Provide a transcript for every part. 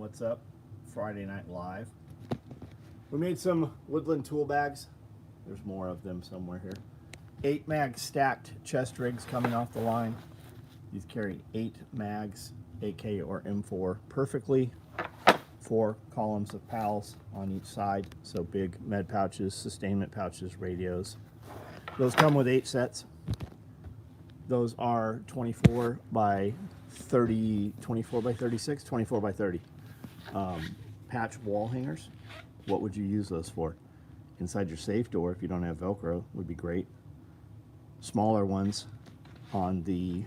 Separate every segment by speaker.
Speaker 1: what's up? Friday Night Live. We made some woodland tool bags. There's more of them somewhere here. 8 mag stacked chest rigs coming off the line. These carry 8 mags, AK or M4, perfectly. 4 columns of PALs on each side, so big med pouches, sustainment pouches, radios. Those come with 8 sets. Those are 24 by 30, 24 by 36, 24 by 30. Patch wall hangers. What would you use those for? Inside your safe door, if you don't have Velcro, would be great. Smaller ones on the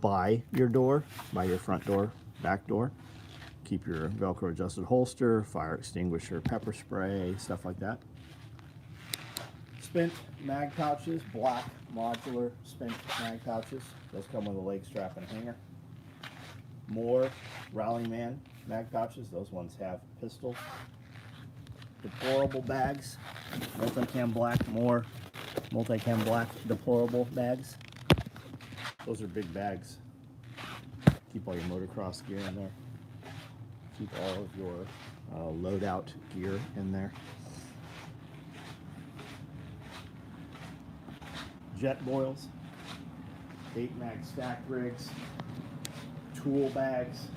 Speaker 1: by your door, by your front door, back door. Keep your Velcro adjusted holster, fire extinguisher, pepper spray, stuff like that. Spent mag pouches, black modular spent mag pouches. Those come with a leg strap and hanger. More Rallyman mag pouches. Those ones have pistols. Deplorable bags. Multicam black. More multicam black deplorable bags. Those are big bags. Keep all your motocross gear in there. Keep all of your loadout gear in there. Jet boils, 8 mag stack rigs, tool bags.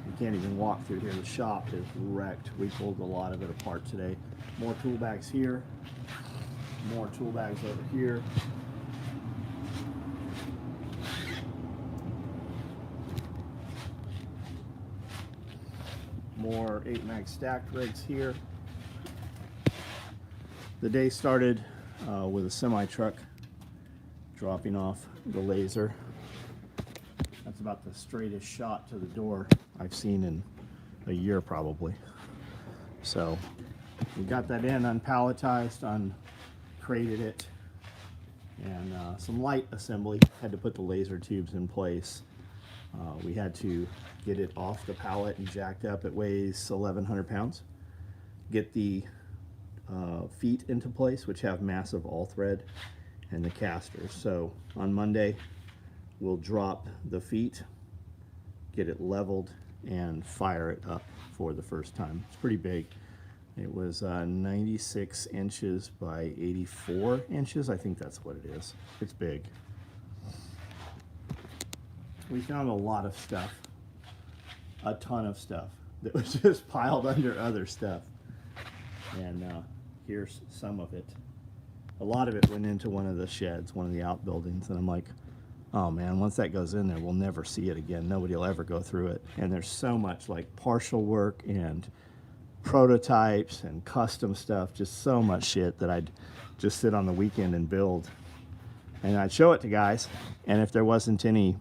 Speaker 1: You can't even walk through here. The shop is wrecked. We pulled a lot of it apart today. More tool bags here, more tool bags over here. More 8 mag stacked rigs here. The day started with a semi truck dropping off the laser. That's about the straightest shot to the door I've seen in a year probably. So we got that in, unpalletized, uncrated it, and some light assembly. Had to put the laser tubes in place. We had to get it off the pallet and jacked up. It weighs 1,100 pounds. Get the feet into place, which have massive all thread, and the casters. So on Monday we'll drop the feet, get it leveled, and fire it up for the first time. It's pretty big. It was 96 inches by 84 inches. I think that's what it is. It's big. We found a lot of stuff, a ton of stuff that was just piled under other stuff. And here's some of it. A lot of it went into one of the sheds, one of the outbuildings, and I'm like, oh man, once that goes in there, we'll never see it again. Nobody will ever go through it. And there's so much like partial work and prototypes and custom stuff, just so much shit that I'd just sit on the weekend and build. And I'd show it to guys, and if there wasn't any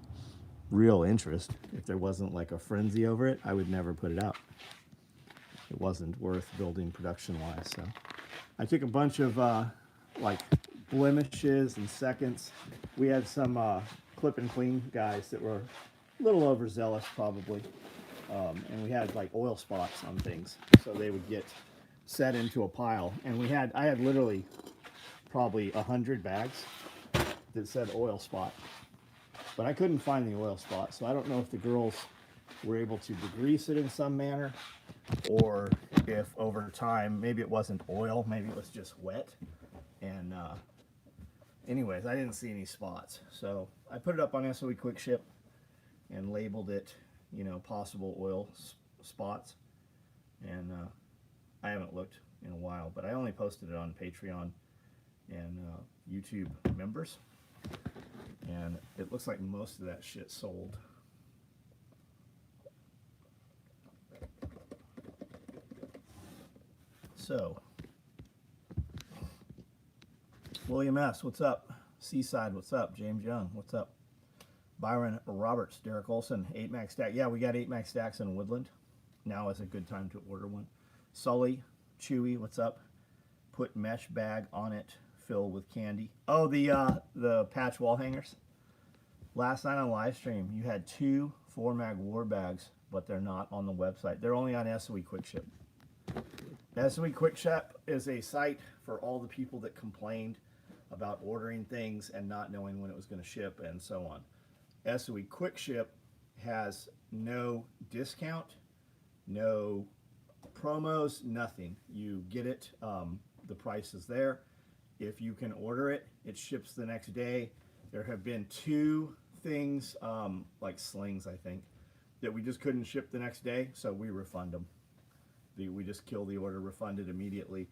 Speaker 1: real interest, if there wasn't like a frenzy over it, I would never put it out. It wasn't worth building production wise. So I took a bunch of like blemishes and seconds. We had some clip and clean guys that were a little overzealous probably, and we had like oil spots on things, so they would get set into a pile. And I had literally probably 100 bags that said oil spot, but I couldn't find the oil spot. So I don't know if the girls were able to degrease it in some manner, or if over time maybe it wasn't oil, maybe it was just wet. And anyways, I didn't see any spots, so I put it up on SOE Quick Ship and labeled it, you know, possible oil spots. And I haven't looked in a while, but I only posted it on Patreon and YouTube members, and it looks like most of that shit sold. So, William S., what's up? Seaside, what's up? James Young, what's up? Byron Roberts, Derek Olson, 8 mag stack. Yeah, we got 8 mag stacks in Woodland. Now is a good time to order one. Sully, Chewy, what's up? Put mesh bag on it, fill with candy. Oh, the patch wall hangers. Last night on live stream, you had 2 4 mag war bags, but they're not on the website. They're only on SOE Quick Ship. SOE Quick Ship is a site for all the people that complained about ordering things and not knowing when it was going to ship and so on. SOE Quick Ship has no discount, no promos, nothing. You get it, the price is there. If you can order it, it ships the next day. There have been 2 things, like slings, I think, that we just couldn't ship the next day, so we refund them. We just kill the order, refund it immediately.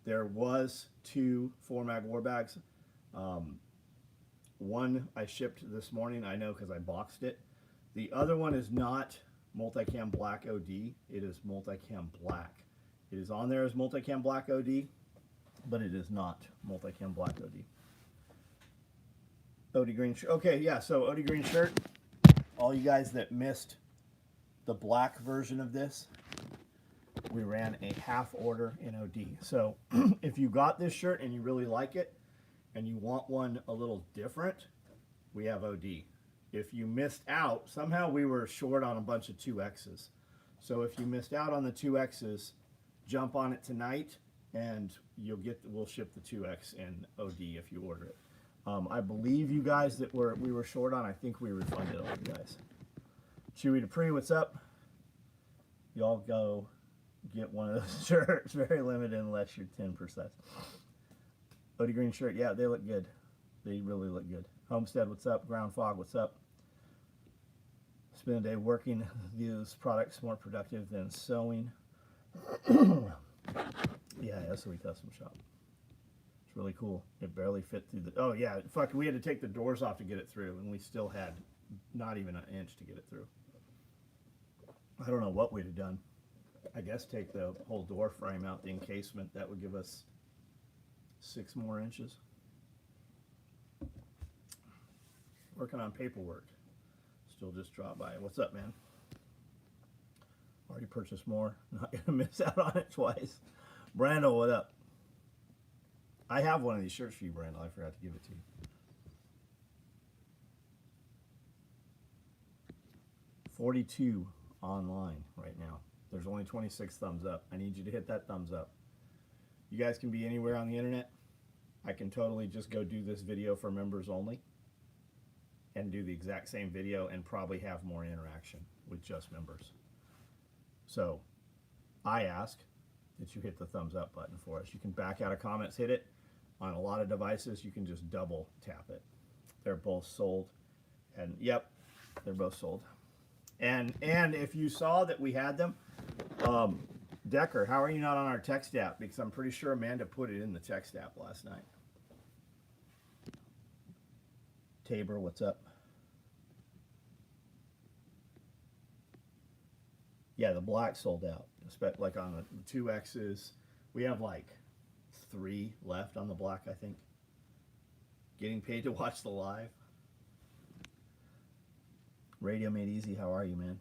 Speaker 1: There was 2 4-mag war bags. One I shipped this morning, I know because I boxed it. The other one is not Multicam Black OD, it is Multicam Black. It is on there as Multicam Black OD, but it is not Multicam Black OD. OD green shirt. Okay, yeah, so OD green shirt. All you guys that missed the black version of this, we ran a half order in OD. So if you got this shirt and you really like it and you want one a little different, we have OD. If you missed out, somehow we were short on a bunch of 2Xs. So if you missed out on the 2Xs, jump on it tonight and we'll ship the 2X in OD if you order it. I believe you guys that we were short on, I think we refunded all you guys. Chewy Dupree, what's up? Y'all go get one of those shirts. Very limited unless you're 10%. OD green shirt, yeah, they look good. They really look good. Homestead, what's up? Ground Fog, what's up? Spend a day working these products more productive than sewing. Yeah, SOE custom shop. It's really cool. It barely fit through the. Oh yeah, fuck. We had to take the doors off to get it through, and we still had not even an inch to get it through. I don't know what we'd have done. I guess take the whole door frame out, the encasement. That would give us 6 more inches. Working on paperwork. Still just dropped by. What's up, man? Already purchased more. Not gonna miss out on it twice. Brando, what up? I have one of these shirts for you, Brando. I forgot to give it to you. $42 online right now. There's only 26 thumbs up. I need you to hit that thumbs up. You guys can be anywhere on the internet. I can totally just go do this video for members only and do the exact same video and probably have more interaction with just members. So I ask that you hit the thumbs up button for us. You can back out of comments, hit it. On a lot of devices, you can just double tap it. They're both sold. And yep, they're both sold. And if you saw that we had them, Decker, how are you not on our text app? Because I'm pretty sure Amanda put it in the text app last night. Tabor, what's up? Yeah, the black sold out. Like on the 2Xs, we have like 3 left on the black, I think. Getting paid to watch the live. Radio Made Easy, how are you, man?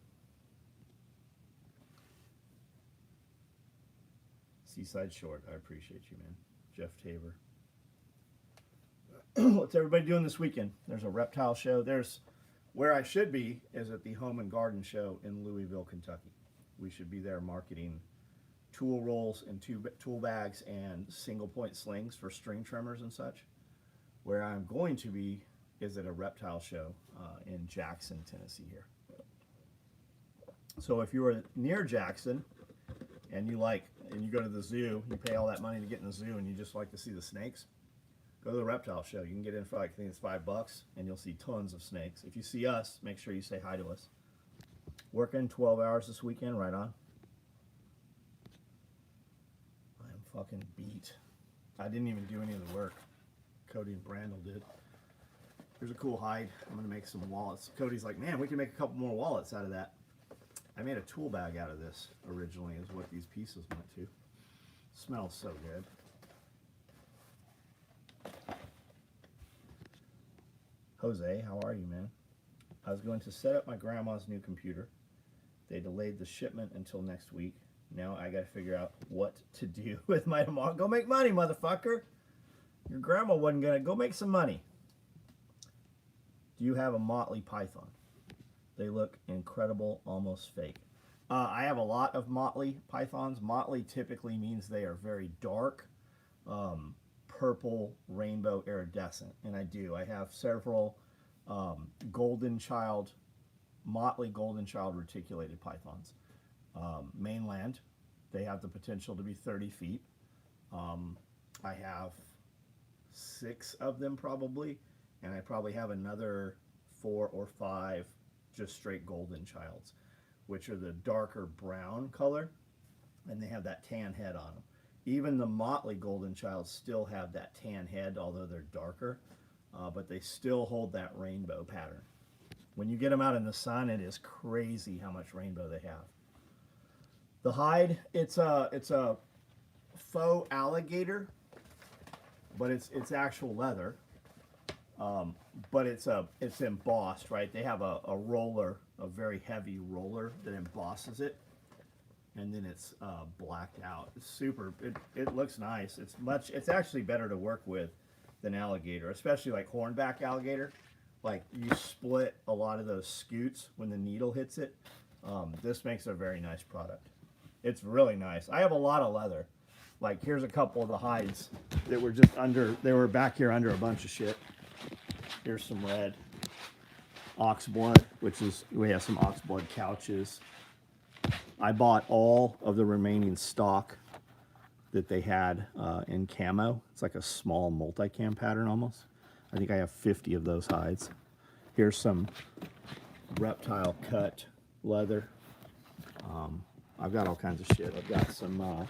Speaker 1: Seaside Short, I appreciate you, man. Jeff Tabor. What's everybody doing this weekend? There's a reptile show. There's where I should be is at the Home and Garden Show in Louisville, Kentucky. We should be there marketing tool rolls and tool bags and single point slings for string trimmers and such. Where I'm going to be is at a reptile show in Jackson, Tennessee here. So if you are near Jackson and you go to the zoo, you pay all that money to get in the zoo and you just like to see the snakes, go to the reptile show. You can get in for like, I think it's $5 and you'll see tons of snakes. If you see us, make sure you say hi to us. Working 12 hours this weekend, right on. I am fucking beat. I didn't even do any of the work. Cody and Brandel did. Here's a cool hide. I'm gonna make some wallets. Cody's like, man, we can make a couple more wallets out of that. I made a tool bag out of this originally, is what these pieces went to. Smells so good. Jose, how are you, man? I was going to set up my grandma's new computer. They delayed the shipment until next week. Now I gotta figure out what to do with my tomorrow. Go make money, motherfucker. Your grandma wasn't gonna go make some money. Do you have a Motley Python? They look incredible, almost fake. I have a lot of Motley Pythons. Motley typically means they are very dark, purple, rainbow, iridescent. And I do. I have several Golden Child motley golden child reticulated pythons. Mainland, they have the potential to be 30 feet. I have 6 of them probably, and I probably have another 4 or 5 just straight golden childs, which are the darker brown color, and they have that tan head on them. Even the motley golden childs still have that tan head, although they're darker, but they still hold that rainbow pattern. When you get them out in the sun, it is crazy how much rainbow they have. The hide, it's a faux alligator, but it's actual leather. But it's embossed, right? They have a roller, a very heavy roller that embosses it, and then it's blacked out. It's super. It looks nice. It's actually better to work with than alligator, especially like hornback alligator. Like you split a lot of those scutes when the needle hits it. This makes a very nice product. It's really nice. I have a lot of leather. Like here's a couple of the hides that were just under. They were back here under a bunch of shit. Here's some red ox blood, which is, we have some ox blood couches. I bought all of the remaining stock that they had in camo. It's like a small multi-cam pattern almost. I think I have 50 of those hides. Here's some reptile cut leather. I've got all kinds of shit. I've got some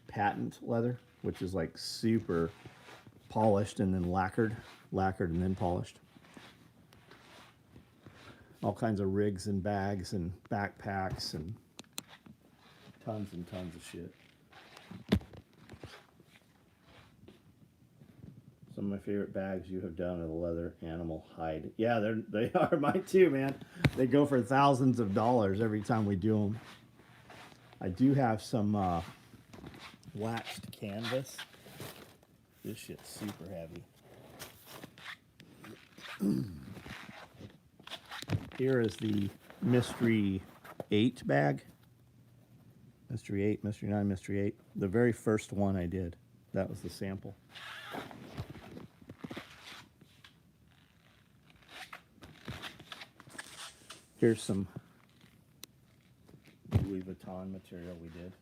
Speaker 1: patent leather, which is like super polished and then lacquered and then polished. All kinds of rigs and bags and backpacks and tons of shit. Some of my favorite bags you have done are the leather animal hide. Yeah, they are mine too, man. They go for thousands of dollars every time we do them. I do have some waxed canvas. This shit's super heavy. Here is the Mystery 8 bag. Mystery 8, Mystery 9, Mystery 8. The very first one I did. That was the sample. Here's some Louis Vuitton material we did.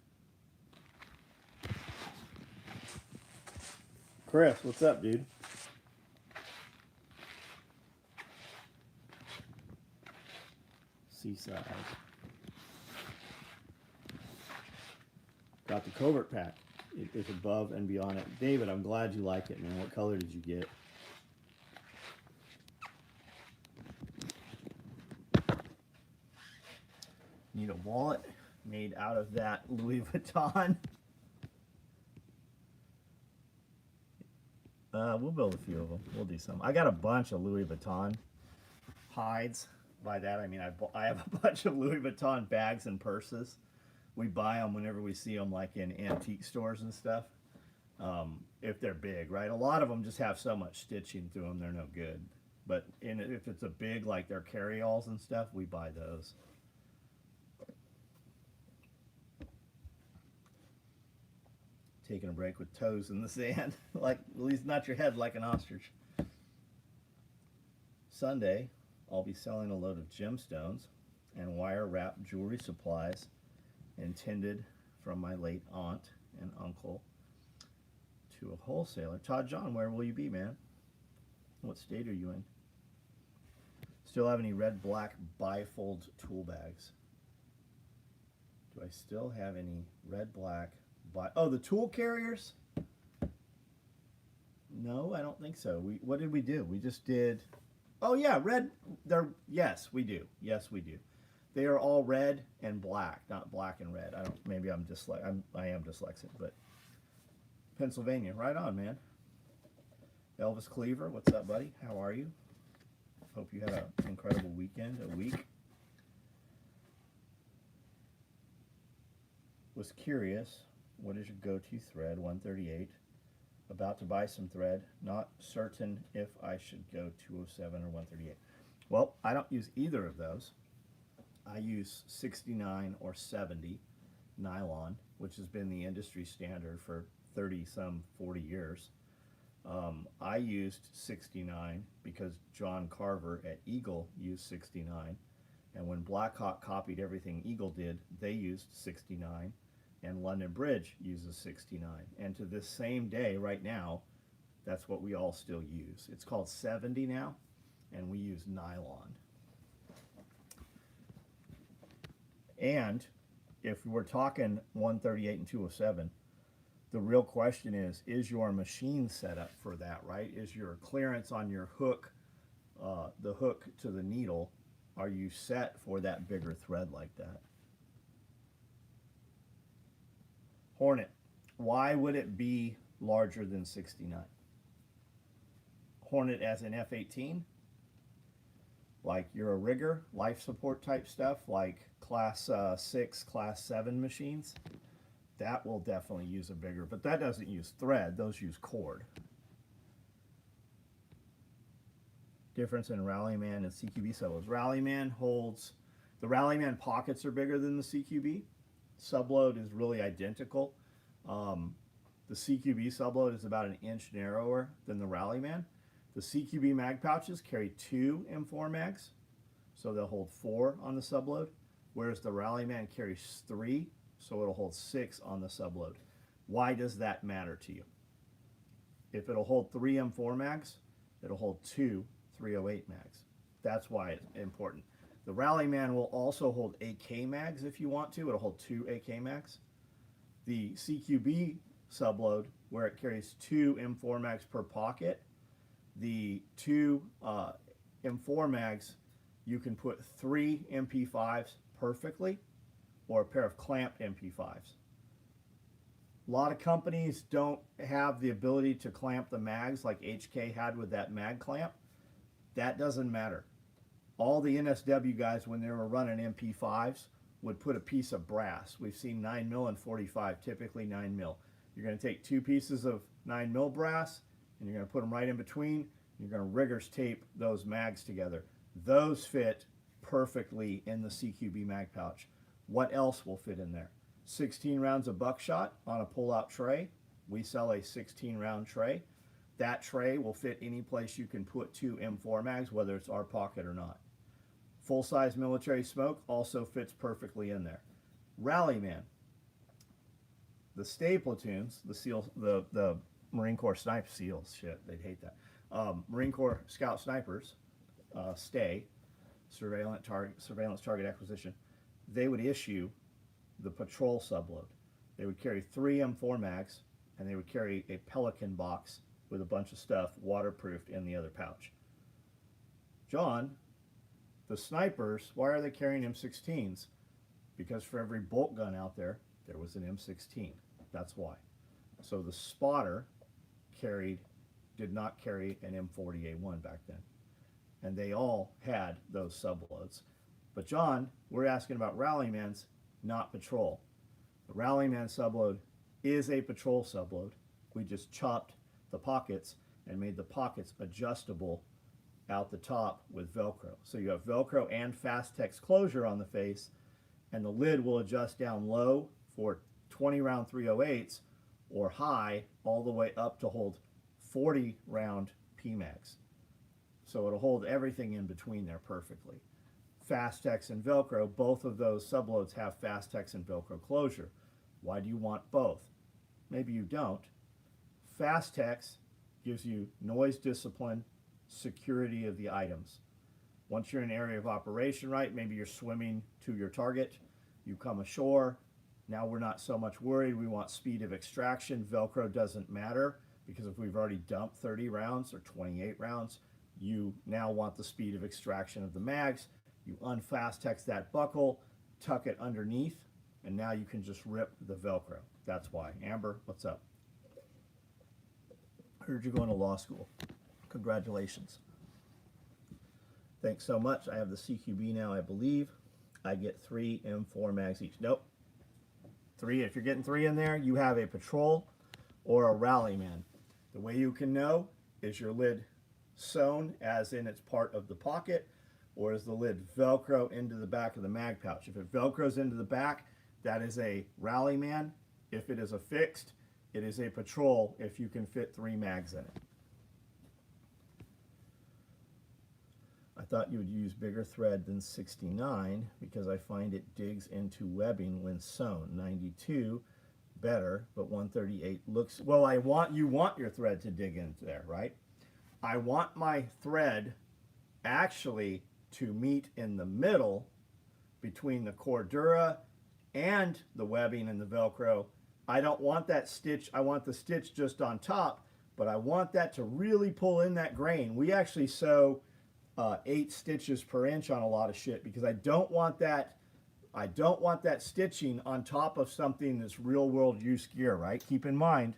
Speaker 1: Chris, what's up, dude? Seaside. Got the covert pack. It is above and beyond it. David, I'm glad you like it, man. What color did you get? Need a wallet made out of that Louis Vuitton. We'll build a few of them. We'll do some. I got a bunch of Louis Vuitton hides. By that I mean I have a bunch of Louis Vuitton bags and purses. We buy them whenever we see them, like in antique stores and stuff. If they're big, right? A lot of them just have so much stitching through them, they're no good. But if it's a big, like their carry-alls and stuff, we buy those. Taking a break with toes in the sand. Like, at least not your head like an ostrich. Sunday, I'll be selling a load of gemstones and wire wrap jewelry supplies intended from my late aunt and uncle to a wholesaler. Todd John, where will you be, man? What state are you in? Still have any red black bifold tool bags? Do I still have any red black oh, the tool carriers? No, I don't think so. What did we do? We just did. Oh yeah, red. Yes, we do. Yes, we do. They are all red and black, not black and red. Maybe I am dyslexic, but Pennsylvania, right on, man. Elvis Cleaver, what's up, buddy? How are you? Hope you had an incredible weekend, a week. Was curious, what is your go-to thread? 138. About to buy some thread. Not certain if I should go 207 or 138. Well, I don't use either of those. I use 69 or 70 nylon, which has been the industry standard for 40 years. I used 69 because John Carver at Eagle used 69, And when Blackhawk copied everything Eagle did, they used 69, and London Bridge uses 69. And to this same day, right now, that's what we all still use. It's called 70 now, and we use nylon. And if we're talking 138 and 207, the real question is your machine set up for that, right? Is your clearance on your hook, the hook to the needle, are you set for that bigger thread like that? Hornet, why would it be larger than 69? Hornet as an F-18? Like you're a rigger, life support type stuff, like class 6, class 7 machines, that will definitely use a bigger, but that doesn't use thread, those use cord. Difference in Rallyman and CQB subloads. Rallyman holds, the Rallyman pockets are bigger than the CQB. Subload is really identical. The CQB subload is about an inch narrower than the Rallyman. The CQB mag pouches carry 2 M4 mags, so they'll hold 4 on the subload, whereas the Rallyman carries 3, so it'll hold 6 on the subload. Why does that matter to you? If it'll hold 3 M4 mags, it'll hold 2 308 mags. That's why it's important. The Rallyman will also hold AK mags if you want to. It'll hold 2 AK mags. The CQB subload, where it carries 2 M4 mags per pocket, the 2 M4 mags, you can put 3 MP5s perfectly, or a pair of clamped MP5s. A lot of companies don't have the ability to clamp the mags like HK had with that mag clamp. That doesn't matter. All the NSW guys, when they were running MP5s, would put a piece of brass. We've seen 9mm and 45, typically 9mm. You're going to take 2 pieces of 9mm brass, and you're going to put them right in between. You're going to riggers tape those mags together. Those fit perfectly in the CQB mag pouch. What else will fit in there? 16 rounds of buckshot on a pull-out tray. We sell a 16-round tray. That tray will fit any place you can put 2 M4 mags, whether it's our pocket or not. Full-size military smoke also fits perfectly in there. Rallyman, the stay platoons, the SEAL, the Marine Corps sniper SEALs, shit, they'd hate that. Marine Corps scout snipers, stay, surveillance target acquisition, they would issue the patrol subload. They would carry 3 M4 mags, and they would carry a Pelican box with a bunch of stuff waterproofed in the other pouch. John, the snipers, why are they carrying M16s? Because for every bolt gun out there, there was an M16. That's why. So the spotter did not carry an M40A1 back then. And they all had those subloads. But John, we're asking about Rallymans, not patrol. The Rallyman subload is a patrol subload. We just chopped the pockets and made the pockets adjustable out the top with Velcro. So you have Velcro and Fastex closure on the face, and the lid will adjust down low for 20 round 308s or high all the way up to hold 40 round PMags. So it'll hold everything in between there perfectly. Fastex and Velcro, both of those subloads have Fastex and Velcro closure. Why do you want both? Maybe you don't. Fastex gives you noise discipline, security of the items. Once you're in an area of operation, right, maybe you're swimming to your target, you come ashore, now we're not so much worried, we want speed of extraction. Velcro doesn't matter, because if we've already dumped 30 rounds or 28 rounds, you now want the speed of extraction of the mags. You unfastex that buckle, tuck it underneath, and now you can just rip the Velcro. That's why. Amber, what's up? Heard you're going to law school. Congratulations. Thanks so much. I have the CQB now, I believe. I get 3 M4 mags each. Nope. 3. If you're getting 3 in there, you have a patrol or a Rallyman. The way you can know is your lid sewn as in it's part of the pocket, or is the lid Velcro into the back of the mag pouch. If it Velcros into the back, that is a Rallyman. If it is affixed, it is a patrol if you can fit 3 mags in it. I thought you would use bigger thread than 69 because I find it digs into webbing when sewn. 92 better, but 138 looks, well, you want your thread to dig into there, right? I want my thread actually to meet in the middle between the Cordura and the webbing and the Velcro. I don't want that stitch, I want the stitch just on top, but I want that to really pull in that grain. We actually sew 8 stitches per inch on a lot of shit because I don't want that stitching on top of something that's real world use gear, right? Keep in mind,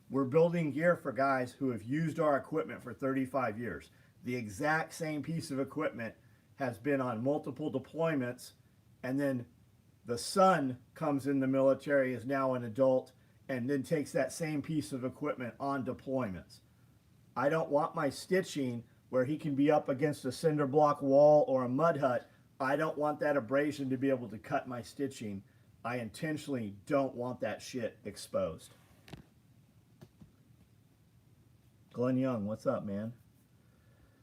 Speaker 1: we're building gear for guys who have used our equipment for 35 years. The exact same piece of equipment has been on multiple deployments, and then the son comes in the military, is now an adult, and then takes that same piece of equipment on deployments. I don't want my stitching where he can be up against a cinder block wall or a mud hut. I don't want that abrasion to be able to cut my stitching. I intentionally don't want that shit exposed. Glenn Young, what's up, man?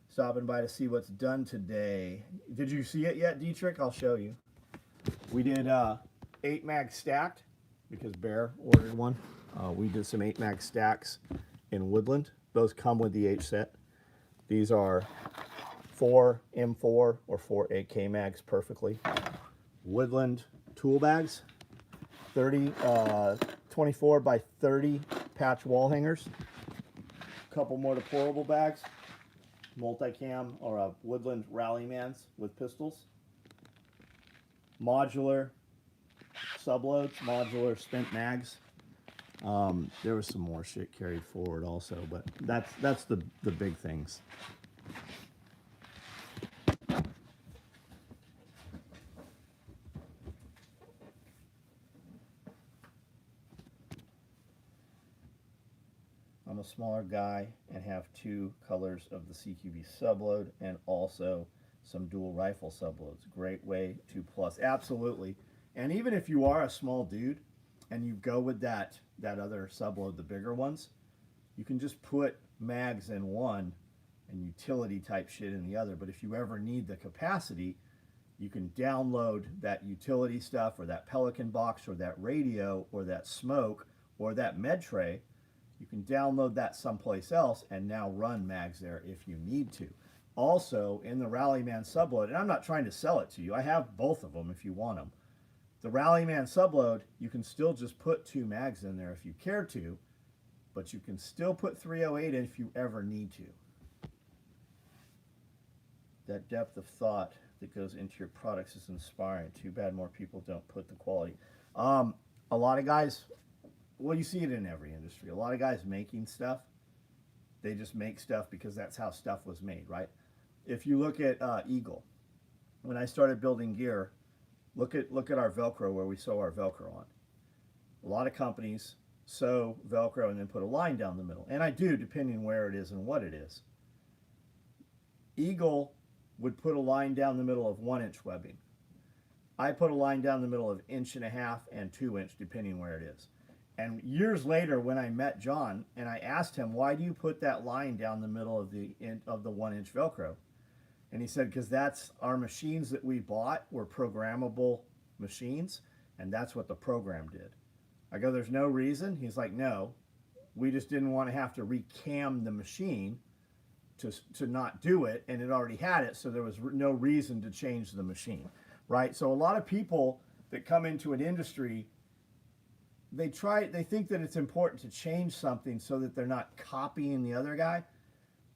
Speaker 1: Stopping by to see what's done today. Did you see it yet, Dietrich? I'll show you. We did 8 mag stacked because Bear ordered one. We did some 8 mag stacks in Woodland. Those come with the H set. These are 4 M4 or 4 AK mags perfectly. Woodland tool bags, 24 by 30 patch wall hangers. A couple more deployable bags, multicam or Woodland Rallymans with pistols. Modular subloads, modular spent mags. There was some more shit carried forward also, but that's the big things. I'm a smaller guy and have 2 colors of the CQB subload and also some dual rifle subloads. Great way to plus, absolutely. And even if you are a small dude and you go with that other subload, the bigger ones, you can just put mags in one and utility type shit in the other. But if you ever need the capacity, you can download that utility stuff or that Pelican box or that radio or that smoke or that med tray. You can download that someplace else and now run mags there if you need to. Also, in the Rallyman subload, and I'm not trying to sell it to you, I have both of them if you want them. The Rallyman subload, you can still just put 2 mags in there if you care to, but you can still put 308 in if you ever need to. That depth of thought that goes into your products is inspiring. Too bad more people don't put the quality. A lot of guys, well, you see it in every industry. A lot of guys making stuff, they just make stuff because that's how stuff was made, right? If you look at Eagle, when I started building gear, look at our Velcro where we sew our Velcro on. A lot of companies sew Velcro and then put a line down the middle. And I do, depending where it is and what it is. Eagle would put a line down the middle of 1-inch webbing. I put a line down the middle of 1.5 and 2-inch, depending where it is. And years later, when I met John and I asked him, why do you put that line down the middle of the 1-inch Velcro? And he said, because that's our machines that we bought were programmable machines, and that's what the program did. I go, there's no reason? He's like, no, we just didn't want to have to recam the machine to not do it, and it already had it, so there was no reason to change the machine, right? So a lot of people that come into an industry, they think that it's important to change something so that they're not copying the other guy.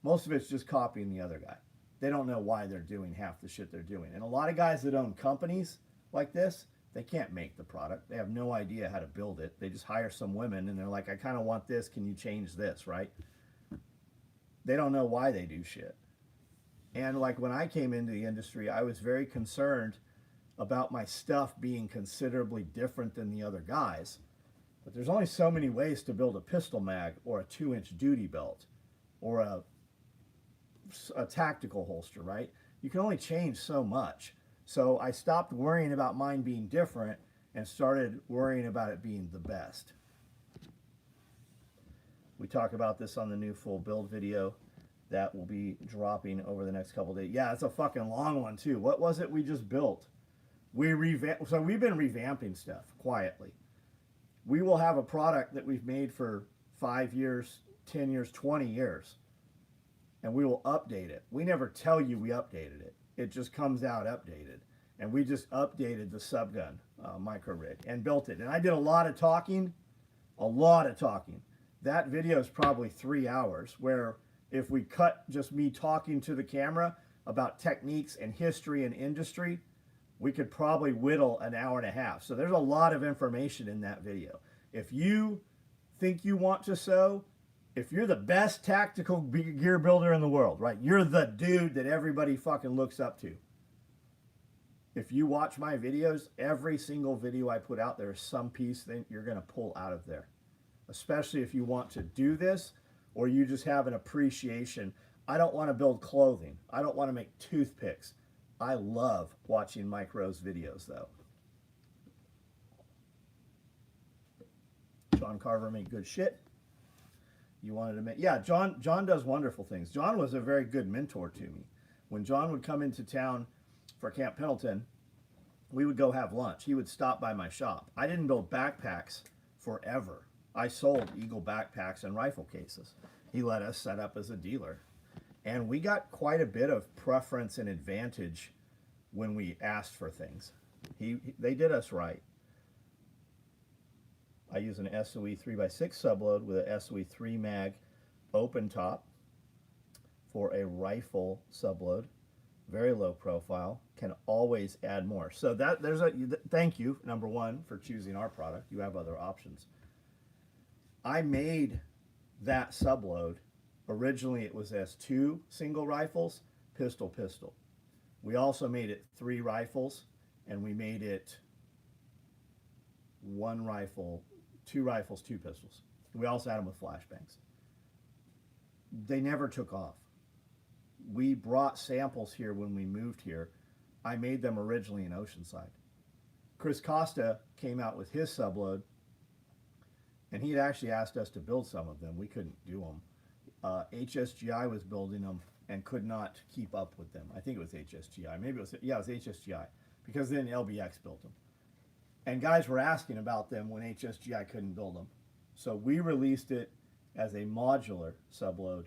Speaker 1: Most of it's just copying the other guy. They don't know why they're doing half the shit they're doing. And a lot of guys that own companies like this, they can't make the product. They have no idea how to build it. They just hire some women and they're like, I kind of want this. Can you change this, right? They don't know why they do shit. And like when I came into the industry, I was very concerned about my stuff being considerably different than the other guys. But there's only so many ways to build a pistol mag or a 2-inch duty belt or a tactical holster, right? You can only change so much. So I stopped worrying about mine being different and started worrying about it being the best. We talk about this on the new full build video. that will be dropping over the next couple days. Yeah, it's a fucking long one too. What was it we just built? We revamped. So we've been revamping stuff quietly. We will have a product that we've made for 5 years, 10 years, 20 years, and we will update it. We never tell you we updated it. It just comes out updated. And we just updated the Subgun micro rig and built it. And I did a lot of talking, That video is probably 3 hours, where if we cut just me talking to the camera about techniques and history and industry, we could probably whittle an hour and a half. So there's a lot of information in that video. If you think you want to sew, if you're the best tactical gear builder in the world, right? You're the dude that everybody fucking looks up to. If you watch my videos, every single video I put out there is some piece that you're going to pull out of there. Especially if you want to do this, or you just have an appreciation. I don't want to build clothing. I don't want to make toothpicks. I love watching Mike Rowe's videos, though. John Carver made good shit. You wanted to make... Yeah, John does wonderful things. John was a very good mentor to me. When John would come into town for Camp Pendleton, we would go have lunch. He would stop by my shop. I didn't build backpacks forever. I sold Eagle backpacks and rifle cases. He let us set up as a dealer. And we got quite a bit of preference and advantage when we asked for things. They did us right. I use an SOE 3x6 subload with a SOE 3 mag open top for a rifle subload. Very low profile, can always add more. So thank you, number one, for choosing our product. You have other options. I made that subload. Originally it was as 2 single rifles, pistol. We also made it 3 rifles, and we made it 1 rifle, 2 rifles, 2 pistols. We also had them with flashbangs. They never took off. We brought samples here when we moved here. I made them originally in Oceanside. Chris Costa came out with his subload, and he'd actually asked us to build some of them. We couldn't do them. HSGI was building them and could not keep up with them. I think it was HSGI. Maybe it was, yeah, it was HSGI, because then LBX built them. And guys were asking about them when HSGI couldn't build them. So we released it as a modular subload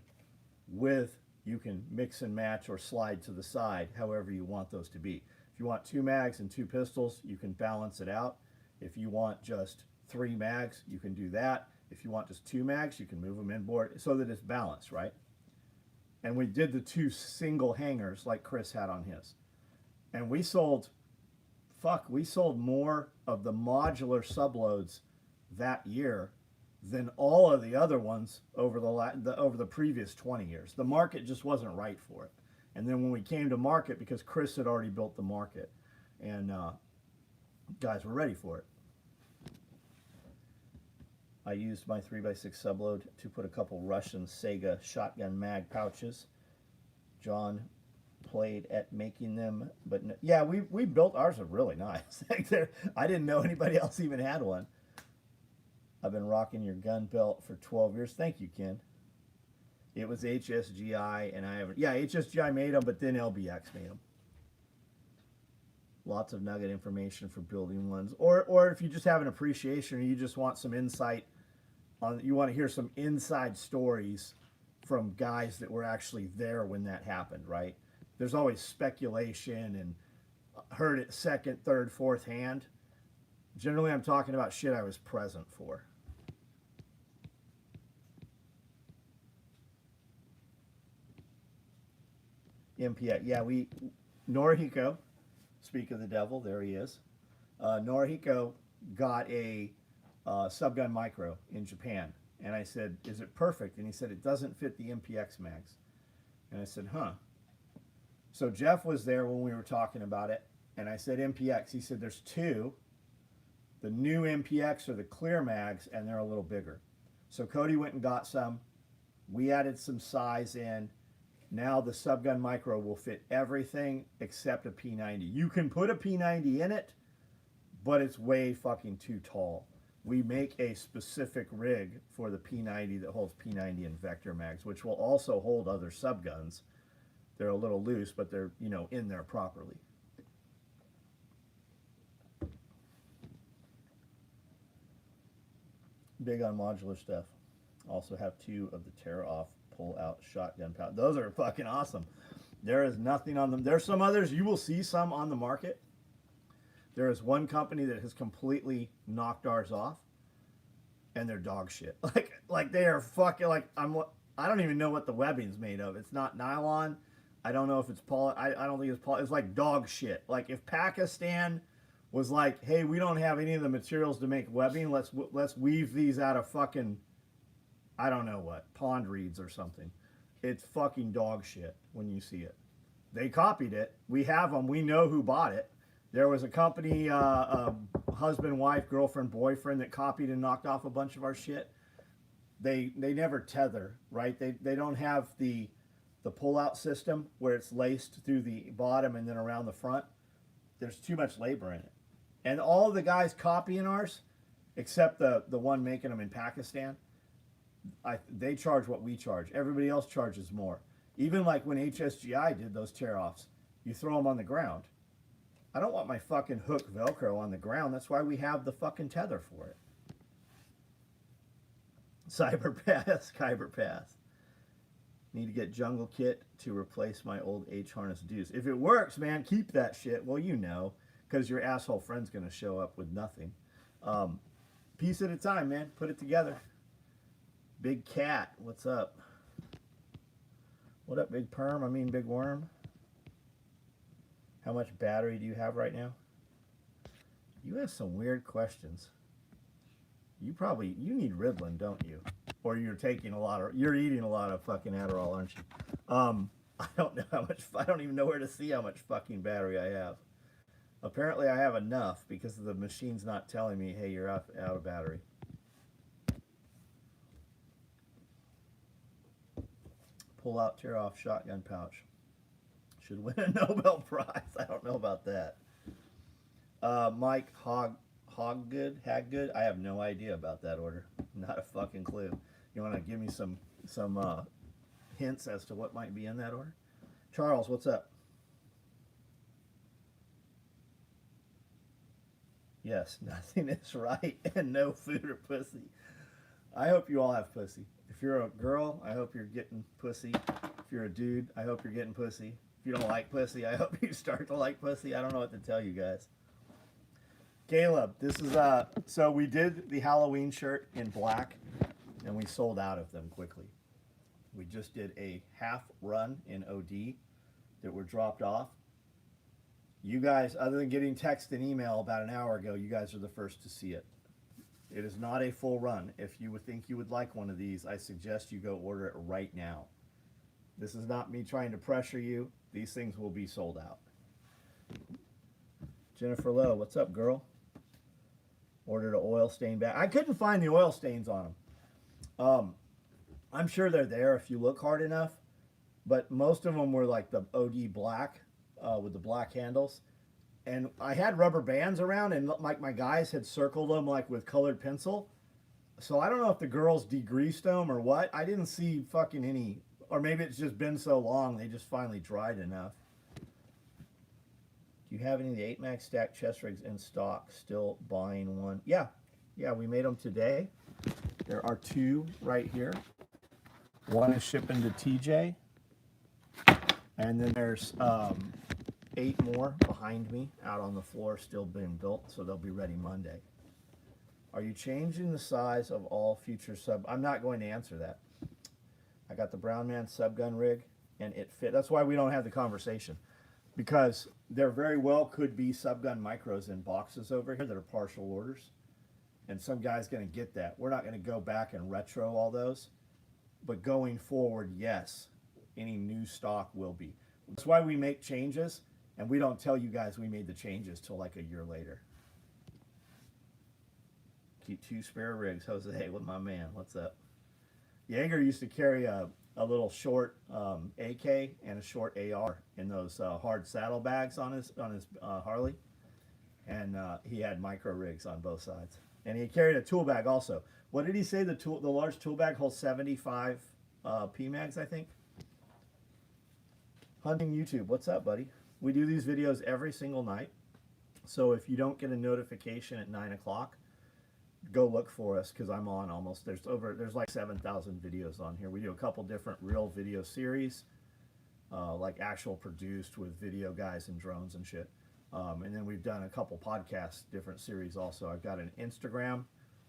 Speaker 1: with, you can mix and match or slide to the side however you want those to be. If you want 2 mags and 2 pistols, you can balance it out. If you want just 3 mags, you can do that. If you want just 2 mags, you can move them inboard so that it's balanced, right? And we did the 2 single hangers like Chris had on his. And we sold more of the modular subloads that year than all of the other ones over the previous 20 years. The market just wasn't right for it. And then when we came to market, because Chris had already built the market, and guys were ready for it. I used my 3x6 subload to put a couple Russian Sega shotgun mag pouches. John played at making them, but no, yeah, we built ours are really nice. I didn't know anybody else even had one. I've been rocking your gun belt for 12 years. Thank you, Ken. It was HSGI, and I haven't. Yeah, HSGI made them, but then LBX made them. Lots of nugget information for building ones, or if you just have an appreciation, or you just want some insight on, you want to hear some inside stories from guys that were actually there when that happened, right? There's always speculation and heard it second, third, fourth hand. Generally, I'm talking about shit I was present for. MPX, yeah, Norihiko, speak of the devil, there he is. Norihiko got a subgun micro in Japan. And I said, is it perfect? And he said, it doesn't fit the MPX mags. And I said, huh. So Jeff was there when we were talking about it. And I said, MPX. He said, there's 2. The new MPX are the clear mags, and they're a little bigger. So Cody went and got some. We added some size in. Now the subgun micro will fit everything except a P90. You can put a P90 in it, but it's way fucking too tall. we make a specific rig for the P90 that holds P90 and Vector mags, which will also hold other subguns. They're a little loose, but they're, you know, in there properly. Big on modular stuff. Also have 2 of the tear off pull out shotgun pouch. Those are fucking awesome. There is nothing on them. There's some others. You will see some on the market. There is one company that has completely knocked ours off, and they're dog shit. Like they are fucking like I don't even know what the webbing's made of. It's not nylon. I don't know if it's poly. I don't think it's poly. It's like dog shit. Like if Pakistan was like, hey, we don't have any of the materials to make webbing. Let's weave these out of fucking, I don't know what, pond reeds or something. It's fucking dog shit when you see it. They copied it. We have them. We know who bought it. There was a company, husband, wife, girlfriend, boyfriend that copied and knocked off a bunch of our shit. They never tether, right? They don't have the pull-out system where it's laced through the bottom and then around the front. There's too much labor in it. And all the guys copying ours, except the one making them in Pakistan, they charge what we charge. Everybody else charges more. Even like when HSGI did those tear-offs, you throw them on the ground. I don't want my fucking hook Velcro on the ground. That's why we have the fucking tether for it. Cyberpass, Kyberpass. Need to get jungle kit to replace my old H-harness Deuce. If it works, man, keep that shit. Well, you know, because your asshole friend's going to show up with nothing. Piece at a time, man. Put it together. Big Cat, what's up? What up, Big Perm? I mean, Big Worm. How much battery do you have right now? You have some weird questions. You need Ritalin, don't you? Or you're eating a lot of fucking Adderall, aren't you? I don't know how much, I don't even know where to see how much fucking battery I have. Apparently I have enough because the machine's not telling me, hey, you're out of battery. Pull out, tear off shotgun pouch. Should win a Nobel Prize. I don't know about that. Mike Haggood. I have no idea about that order. Not a fucking clue. You want to give me some hints as to what might be in that order? Charles, what's up? Yes, nothing is right and no food or pussy. I hope you all have pussy. If you're a girl, I hope you're getting pussy. If you're a dude, I hope you're getting pussy. If you don't like pussy, I hope you start to like pussy. I don't know what to tell you guys. Caleb, this is so we did the Halloween shirt in black and we sold out of them quickly. We just did a half run in OD that were dropped off. You guys, other than getting text and email about an hour ago, you guys are the first to see it. It is not a full run. If you would think you would like one of these, I suggest you go order it right now. This is not me trying to pressure you. These things will be sold out. Jennifer Lowe, what's up, girl? Ordered an oil stain bag. I couldn't find the oil stains on them. I'm sure they're there if you look hard enough, but most of them were like the OD black with the black handles. And I had rubber bands around, and like my guys had circled them like with colored pencil. So I don't know if the girls degreased them or what. I didn't see fucking any, or maybe it's just been so long they just finally dried enough. Do you have any of the 8 max stack chest rigs in stock? Still buying one? Yeah, we made them today. There are 2 right here. One is shipping to TJ, and then there's 8 more behind me out on the floor still being built, so they'll be ready Monday. Are you changing the size of all future sub? I'm not going to answer that. I got the Brown Man subgun rig, and it fit. That's why we don't have the conversation, because there very well could be subgun micros in boxes over here that are partial orders, and some guy's going to get that. We're not going to go back and retro all those, but going forward, yes, any new stock will be. That's why we make changes, and we don't tell you guys we made the changes till like a year later. Keep 2 spare rigs, Jose, with my man. What's up? Jaeger used to carry a little short AK and a short AR in those hard saddlebags on his Harley, and he had micro rigs on both sides. And he carried a tool bag also. What did he say? The large tool bag holds 75 PMags, I think. Hunting YouTube, what's up, buddy? We do these videos every single night. So if you don't get a notification at 9 o'clock, go look for us, because I'm on almost. There's like 7,000 videos on here. We do a couple different real video series, like actual produced with video guys and drones and shit. And then we've done a couple podcasts, different series also. I've got an Instagram,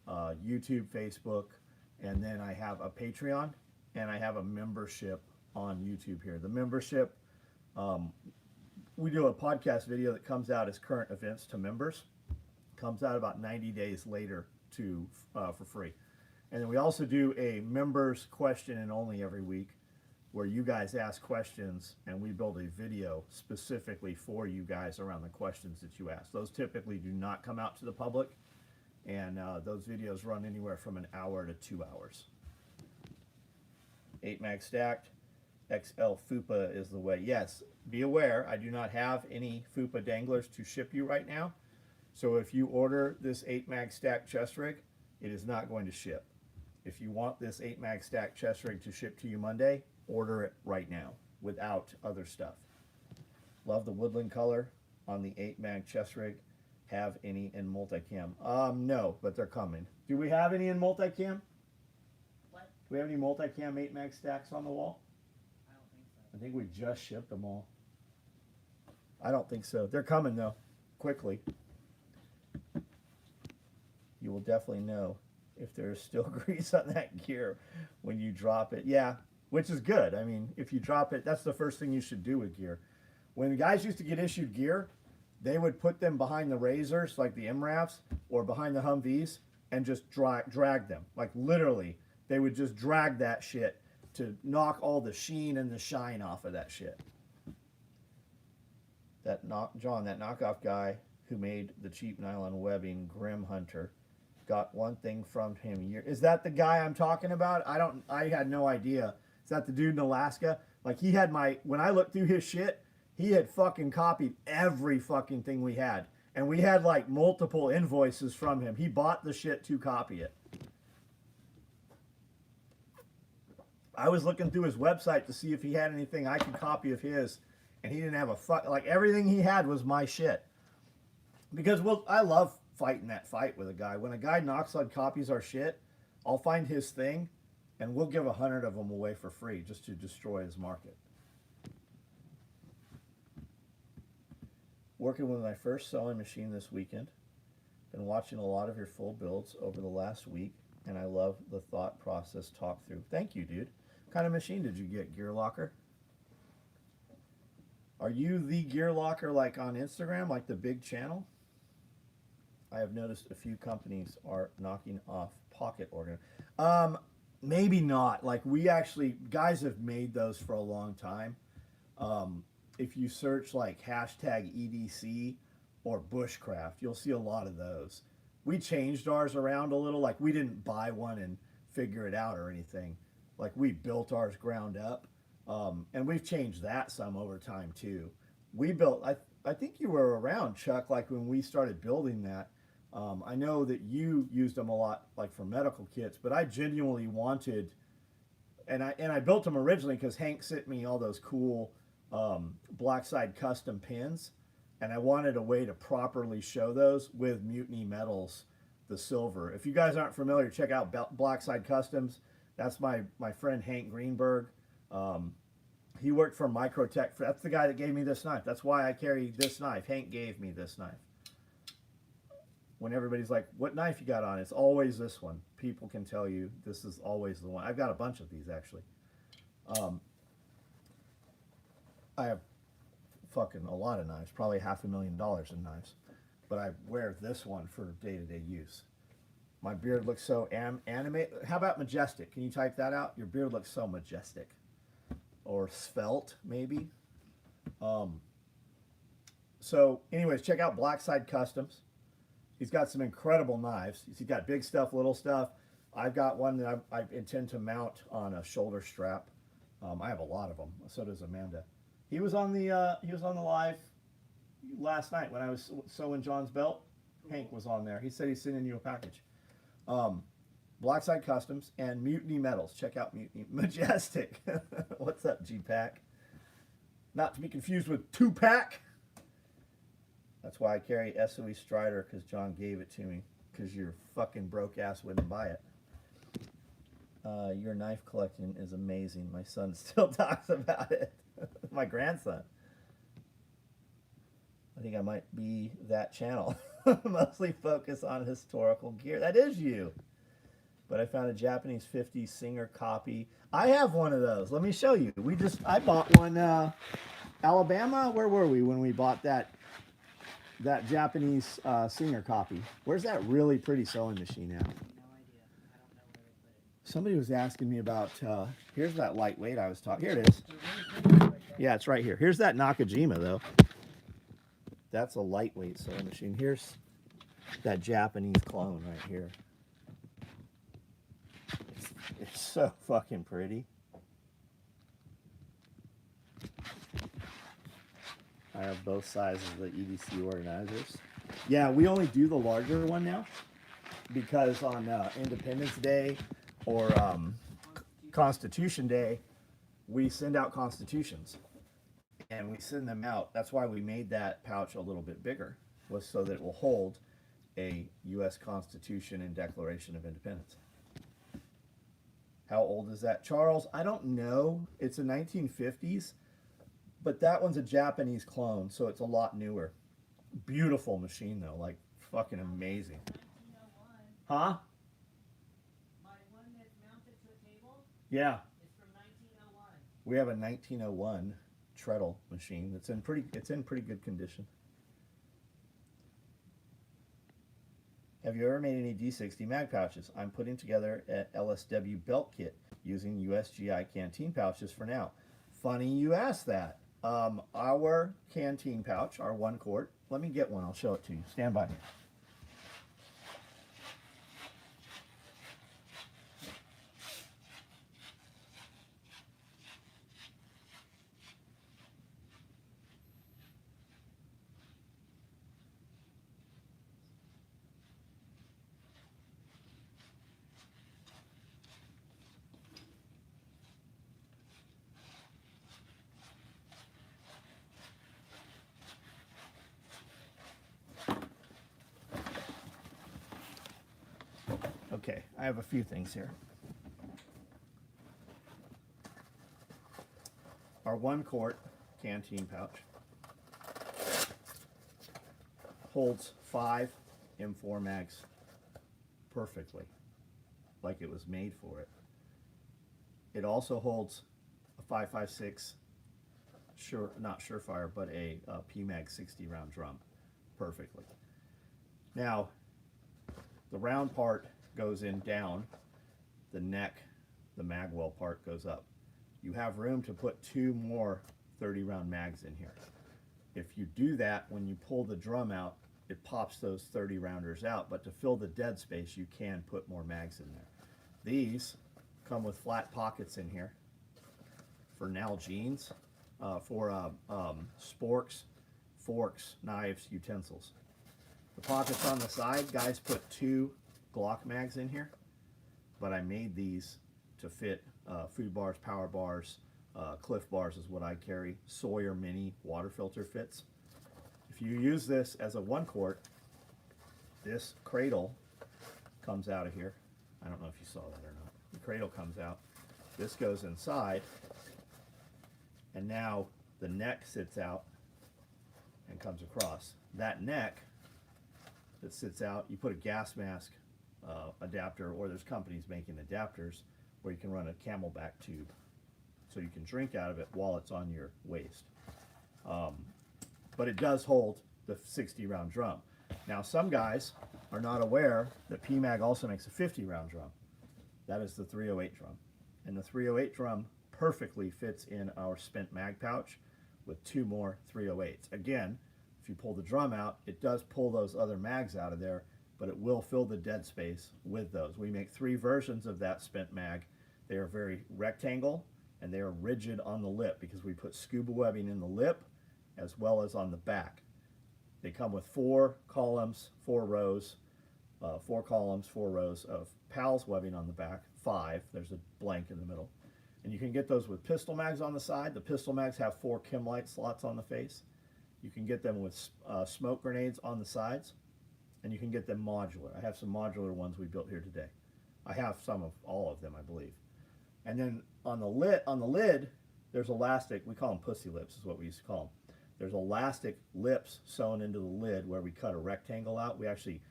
Speaker 1: YouTube, Facebook, and then I have a Patreon, and I have a membership on YouTube here. The membership, we do a podcast video that comes out as current events to members. Comes out about 90 days later for free. And then we also do a members question and only every week, where you guys ask questions and we build a video specifically for you guys around the questions that you ask. Those typically do not come out to the public, and those videos run anywhere from an hour to 2 hours. 8 mag stacked. XL FUPA is the way. Yes, be aware, I do not have any FUPA danglers to ship you right now. So if you order this 8 mag stack chest rig, it is not going to ship. If you want this 8 mag stack chest rig to ship to you Monday, order it right now without other stuff. Love the woodland color on the 8 mag chest rig. Have any in multicam? No, but they're coming. Do we have any in multicam?
Speaker 2: What?
Speaker 1: Do we have any multicam 8 mag stacks on the wall?
Speaker 2: I don't think so.
Speaker 1: I think we just shipped them all. I don't think so. They're coming though, quickly. You will definitely know if there's still grease on that gear when you drop it. Yeah, which is good. I mean, if you drop it, that's the first thing you should do with gear. When guys used to get issued gear, they would put them behind the Razors, like the MRAVs, or behind the Humvees, and just drag them. Like literally, they would just drag that shit to knock all the sheen and the shine off of that shit. John, that knockoff guy who made the cheap nylon webbing, Grim Hunter, got one thing from him. Is that the guy I'm talking about? I had no idea. Is that the dude in Alaska? Like, he had when I looked through his shit, he had fucking copied every fucking thing we had. And we had like multiple invoices from him. He bought the shit to copy it. I was looking through his website to see if he had anything I could copy of his, and he didn't have like everything he had was my shit. Because I love fighting that fight with a guy. When a guy knocks on copies our shit, I'll find his thing, and we'll give 100 of them away for free just to destroy his market. Working with my first sewing machine this weekend. Been watching a lot of your full builds over the last week, and I love the thought process talk through. Thank you, dude. What kind of machine did you get, Gear Locker? Are you the Gear Locker like on Instagram, like the big channel? I have noticed a few companies are knocking off pocket organ. Maybe not. Like, we actually, guys have made those for a long time. If you search like hashtag EDC or bushcraft, you'll see a lot of those. We changed ours around a little. Like, we didn't buy one and figure it out or anything. Like, we built ours ground up. And we've changed that some over time too. We built, I think you were around, Chuck, like when we started building that. I know that you used them a lot, like for medical kits, but I genuinely wanted, and I built them originally because Hank sent me all those cool Blackside custom pins, and I wanted a way to properly show those with Mutiny Metals, the silver. If you guys aren't familiar, check out Blackside Customs. That's my friend Hank Greenberg. He worked for Microtech. That's the guy that gave me this knife. That's why I carry this knife. Hank gave me this knife. When everybody's like, what knife you got on? It's always this one. People can tell you this is always the one. I've got a bunch of these, actually. I have fucking a lot of knives, probably $500,000 in knives. But I wear this one for day-to-day use. My beard looks so animate. How about majestic? Can you type that out? Your beard looks so majestic. Or svelte, maybe. So, anyways, check out Blackside Customs. He's got some incredible knives. He's got big stuff, little stuff. I've got one that I intend to mount on a shoulder strap. I have a lot of them. So does Amanda. He was on the live last night when I was sewing John's belt. Hank was on there. He said he's sending you a package. Blackside Customs and Mutiny Metals. Check out Mutiny. Majestic. What's up, G-Pack? Not to be confused with Tupac. That's why I carry SOE Strider, because John gave it to me. Because your fucking broke ass wouldn't buy it. Your knife collection is amazing. My son still talks about it. My grandson. I think I might be that channel. Mostly focus on historical gear. That is you. But I found a Japanese 50s Singer copy. I have one of those. Let me show you. I bought one, Alabama. Where were we when we bought that Japanese Singer copy? Where's that really pretty sewing machine at?
Speaker 2: No idea. I don't know where they put it.
Speaker 1: Somebody was asking me about, here's that lightweight I was talking. Here it is. Yeah, it's right here. Here's that Nakajima, though. That's a lightweight sewing machine. Here's that Japanese clone right here. It's so fucking pretty. I have both sizes of the EDC organizers. Yeah, we only do the larger one now because on Independence Day or Constitution Day, we send out constitutions and we send them out. That's why we made that pouch a little bit bigger, was so that it will hold a U.S. Constitution and Declaration of Independence. How old is that, Charles? I don't know. It's a 1950s, but that one's a Japanese clone, so it's a lot newer. Beautiful machine though, like fucking amazing.
Speaker 2: 1901.
Speaker 1: Huh?
Speaker 2: My one that's mounted to a table
Speaker 1: Yeah.
Speaker 2: is from 1901.
Speaker 1: We have a 1901 treadle machine that's in pretty good condition. Have you ever made any D60 mag pouches? I'm putting together an LSW belt kit using USGI Canteen pouches for now. Funny you asked that. Our Canteen pouch, our 1 quart, let me get one, I'll show it to you. Stand by me. Okay, I have a few things here. Our 1 quart Canteen pouch holds 5 M4 mags perfectly, like it was made for it. It also holds a 5.56, not Surefire, but a PMag 60 round drum perfectly. Now, the round part goes in down, the neck, the magwell part goes up. You have room to put 2 more 30 round mags in here. If you do that, when you pull the drum out, it pops those 30 rounders out, but to fill the dead space, you can put more mags in there. These come with flat pockets in here for Nalgene's, for sporks, forks, knives, utensils. The pockets on the side, guys put 2 Glock mags in here, but I made these to fit food bars, power bars, Cliff bars is what I carry. Sawyer mini water filter fits. If you use this as a 1 quart, this cradle comes out of here. I don't know if you saw that or not. The cradle comes out. This goes inside, and now the neck sits out and comes across. That neck that sits out, you put a gas mask adapter, or there's companies making adapters where you can run a Camelback tube so you can drink out of it while it's on your waist. But it does hold the 60 round drum. Now some guys are not aware that PMag also makes a 50 round drum. That is the 308 drum. And the 308 drum perfectly fits in our spent mag pouch with 2 more 308s. Again, if you pull the drum out, it does pull those other mags out of there, but it will fill the dead space with those. We make 3 versions of that spent mag. They are very rectangle and they are rigid on the lip because we put scuba webbing in the lip as well as on the back. They come with 4 columns, 4 rows, 4 columns, 4 rows of PALS webbing on the back, 5. There's a blank in the middle. And you can get those with pistol mags on the side. The pistol mags have 4 chem light slots on the face. You can get them with smoke grenades on the sides. And you can get them modular. I have some modular ones we built here today. I have some of all of them, I believe. And then on the lid, there's elastic. We call them pussy lips, is what we used to call them. There's elastic lips sewn into the lid where we cut a rectangle out. We actually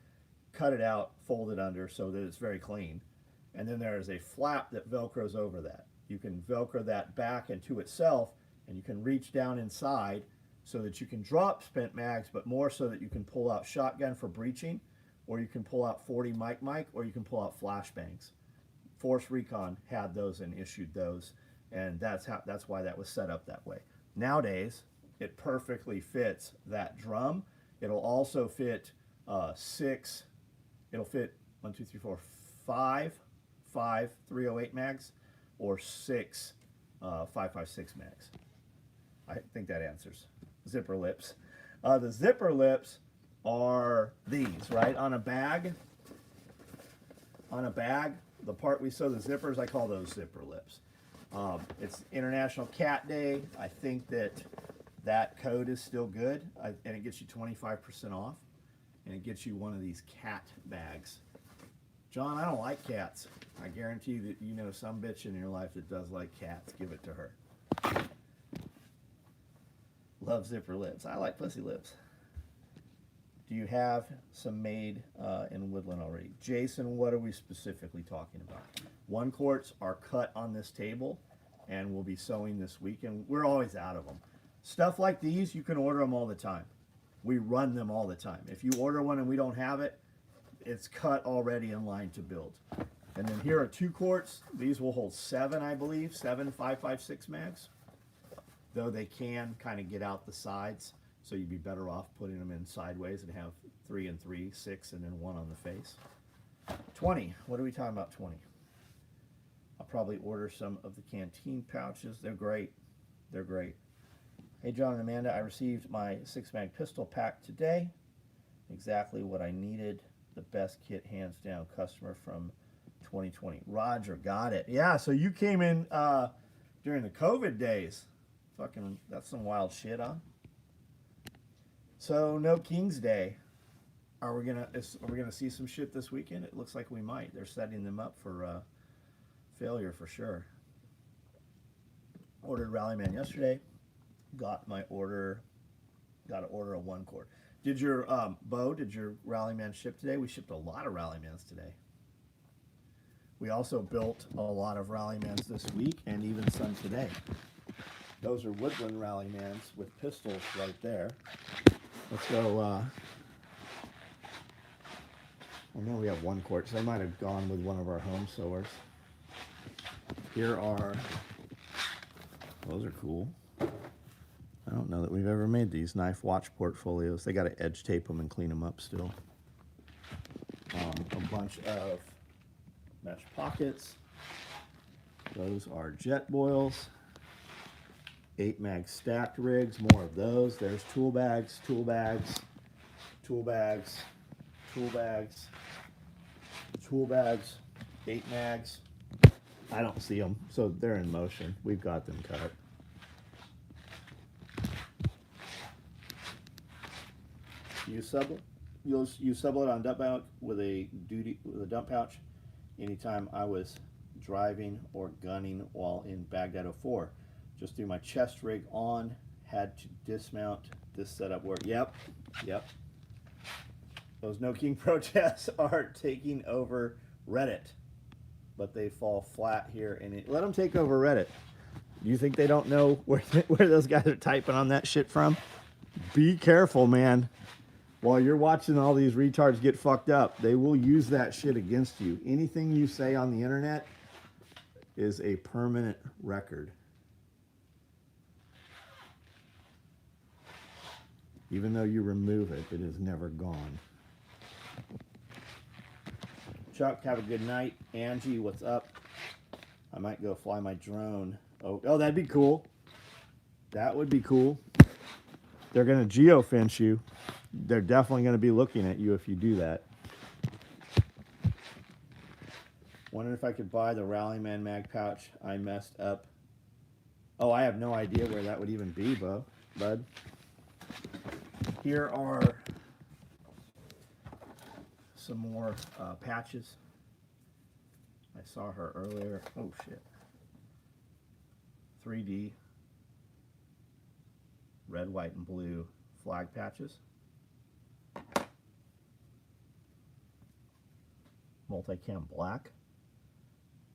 Speaker 1: cut it out, fold it under so that it's very clean. And then there is a flap that Velcros over that. You can Velcro that back into itself, and you can reach down inside so that you can drop spent mags, but more so that you can pull out shotgun for breaching, or you can pull out 40 mic, or you can pull out flashbangs. Force Recon had those and issued those, and that's why that was set up that way. Nowadays, it perfectly fits that drum. It'll also fit 6. It'll fit 1, 2, 3, 4, 5 308 mags, or 6 5.56 mags. I think that answers. Zipper lips. The zipper lips are these, right? On a bag, the part we sew the zippers, I call those zipper lips. It's International Cat Day. I think that code is still good, and it gets you 25% off, and it gets you one of these cat bags. John, I don't like cats. I guarantee that you know some bitch in your life that does like cats. Give it to her. Love zipper lips. I like pussy lips. Do you have some made in Woodland already? Jason, what are we specifically talking about? 1 quarts are cut on this table, and we'll be sewing this week, and we're always out of them. Stuff like these, you can order them all the time. We run them all the time. If you order one and we don't have it, it's cut already in line to build. And then here are 2 quarts. These will hold 7, I believe, 7 5.56 mags. Though they can kind of get out the sides, so you'd be better off putting them in sideways and have 3 and 3, 6, and then 1 on the face. 20. What are we talking about? 20. I'll probably order some of the Canteen pouches. They're great. They're great. Hey, John and Amanda, I received my 6-mag pistol pack today. Exactly what I needed. The best kit, hands down. Customer from 2020. Roger, got it. Yeah, so you came in during the COVID days. Fucking, that's some wild shit, huh? So, no King's Day. Are we gonna see some shit this weekend? It looks like we might. They're setting them up for failure for sure. Ordered Rallyman yesterday. Got my order. Got to order a 1 quart. Did your Bo? Did your Rallyman ship today? We shipped a lot of Rallymans today. We also built a lot of Rallymans this week, and even some today. Those are Woodland Rallymans with pistols right there. Let's go. I know we have 1 quart, so they might have gone with one of our home sewers. Here are. Those are cool. I don't know that we've ever made these knife watch portfolios. They got to edge tape them and clean them up still. A bunch of mesh pockets. Those are jet boils. 8-mag stacked rigs, more of those. There's tool bags, tool bags, tool bags, tool bags, tool bags, 8 mags. I don't see them, so they're in motion. We've got them cut. Use Subload on dump pouch with a dump pouch anytime I was driving or gunning while in Baghdad 04. Just threw my chest rig on, had to dismount. This setup worked. Yep. Those No King protests are taking over Reddit, but they fall flat here. And let them take over Reddit. Do you think they don't know where those guys are typing on that shit from? Be careful, man. While you're watching all these retards get fucked up, they will use that shit against you. Anything you say on the internet is a permanent record. Even though you remove it, it is never gone. Chuck, have a good night. Angie, what's up? I might go fly my drone. Oh, that'd be cool. That would be cool. They're going to geofence you. they're definitely going to be looking at you if you do that. Wondering if I could buy the Rallyman mag pouch. I messed up. Oh, I have no idea where that would even be, bud. Here are some more patches. I saw her earlier. Oh shit. 3D red, white, and blue flag patches. Multicam black.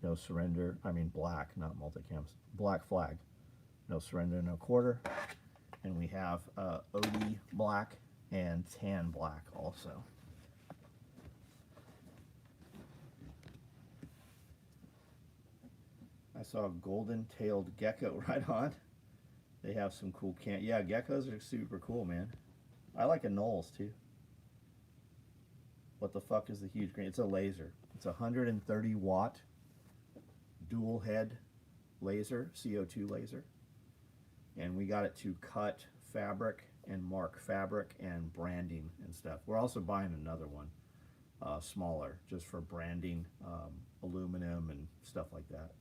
Speaker 1: No surrender. I mean black, not multicam. Black flag. No surrender, no quarter. And we have OD black and tan black also. I saw a golden-tailed gecko right on. They have some cool yeah, geckos are super cool, man. I like anoles too. What the fuck is the huge green? It's a laser. It's a 130 watt dual head laser, CO2 laser. And we got it to cut fabric and mark fabric and branding and stuff. We're also buying another one, smaller, just for branding, aluminum and stuff like that.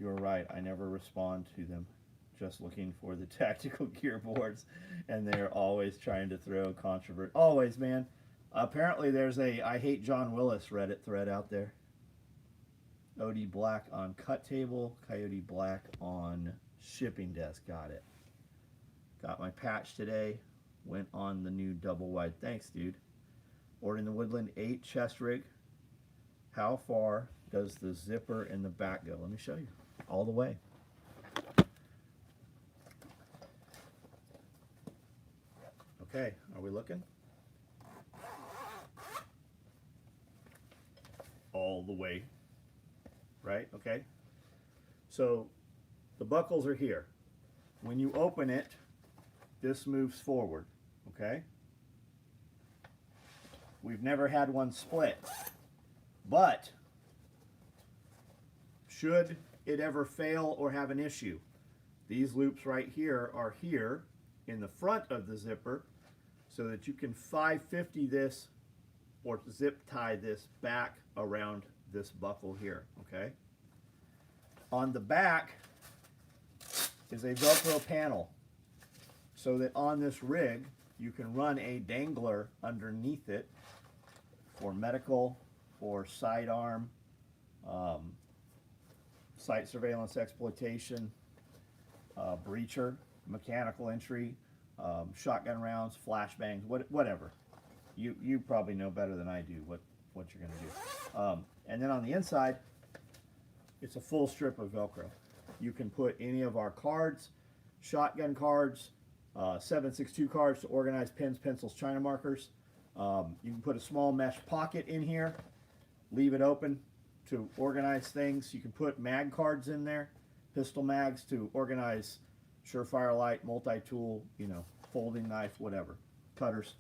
Speaker 1: You're right, I never respond to them. Just looking for the tactical gear boards, and they're always trying to throw controversy. Always, man. Apparently there's a I Hate John Willis Reddit thread out there. OD black on cut table, coyote black on shipping desk. Got it. Got my patch today. Went on the new double wide. Thanks, dude. Ordered in the Woodland 8 chest rig. How far does the zipper in the back go? Let me show you. All the way. Okay, are we looking? All the way. Right? Okay. So the buckles are here. When you open it, this moves forward. Okay? We've never had one split. But should it ever fail or have an issue, these loops right here are here in the front of the zipper so that you can 550 this or zip tie this back around this buckle here, okay? On the back is a Velcro panel so that on this rig you can run a dangler underneath it for medical, for sidearm, site surveillance exploitation, breacher, mechanical entry, shotgun rounds, flashbangs, whatever. You probably know better than I do what you're going to do. And then on the inside, it's a full strip of Velcro. You can put any of our cards, shotgun cards, 7.62 cards to organize pens, pencils, China markers. You can put a small mesh pocket in here, leave it open to organize things. You can put mag cards in there, pistol mags to organize surefire light, multi-tool, you know, folding knife, whatever, cutters.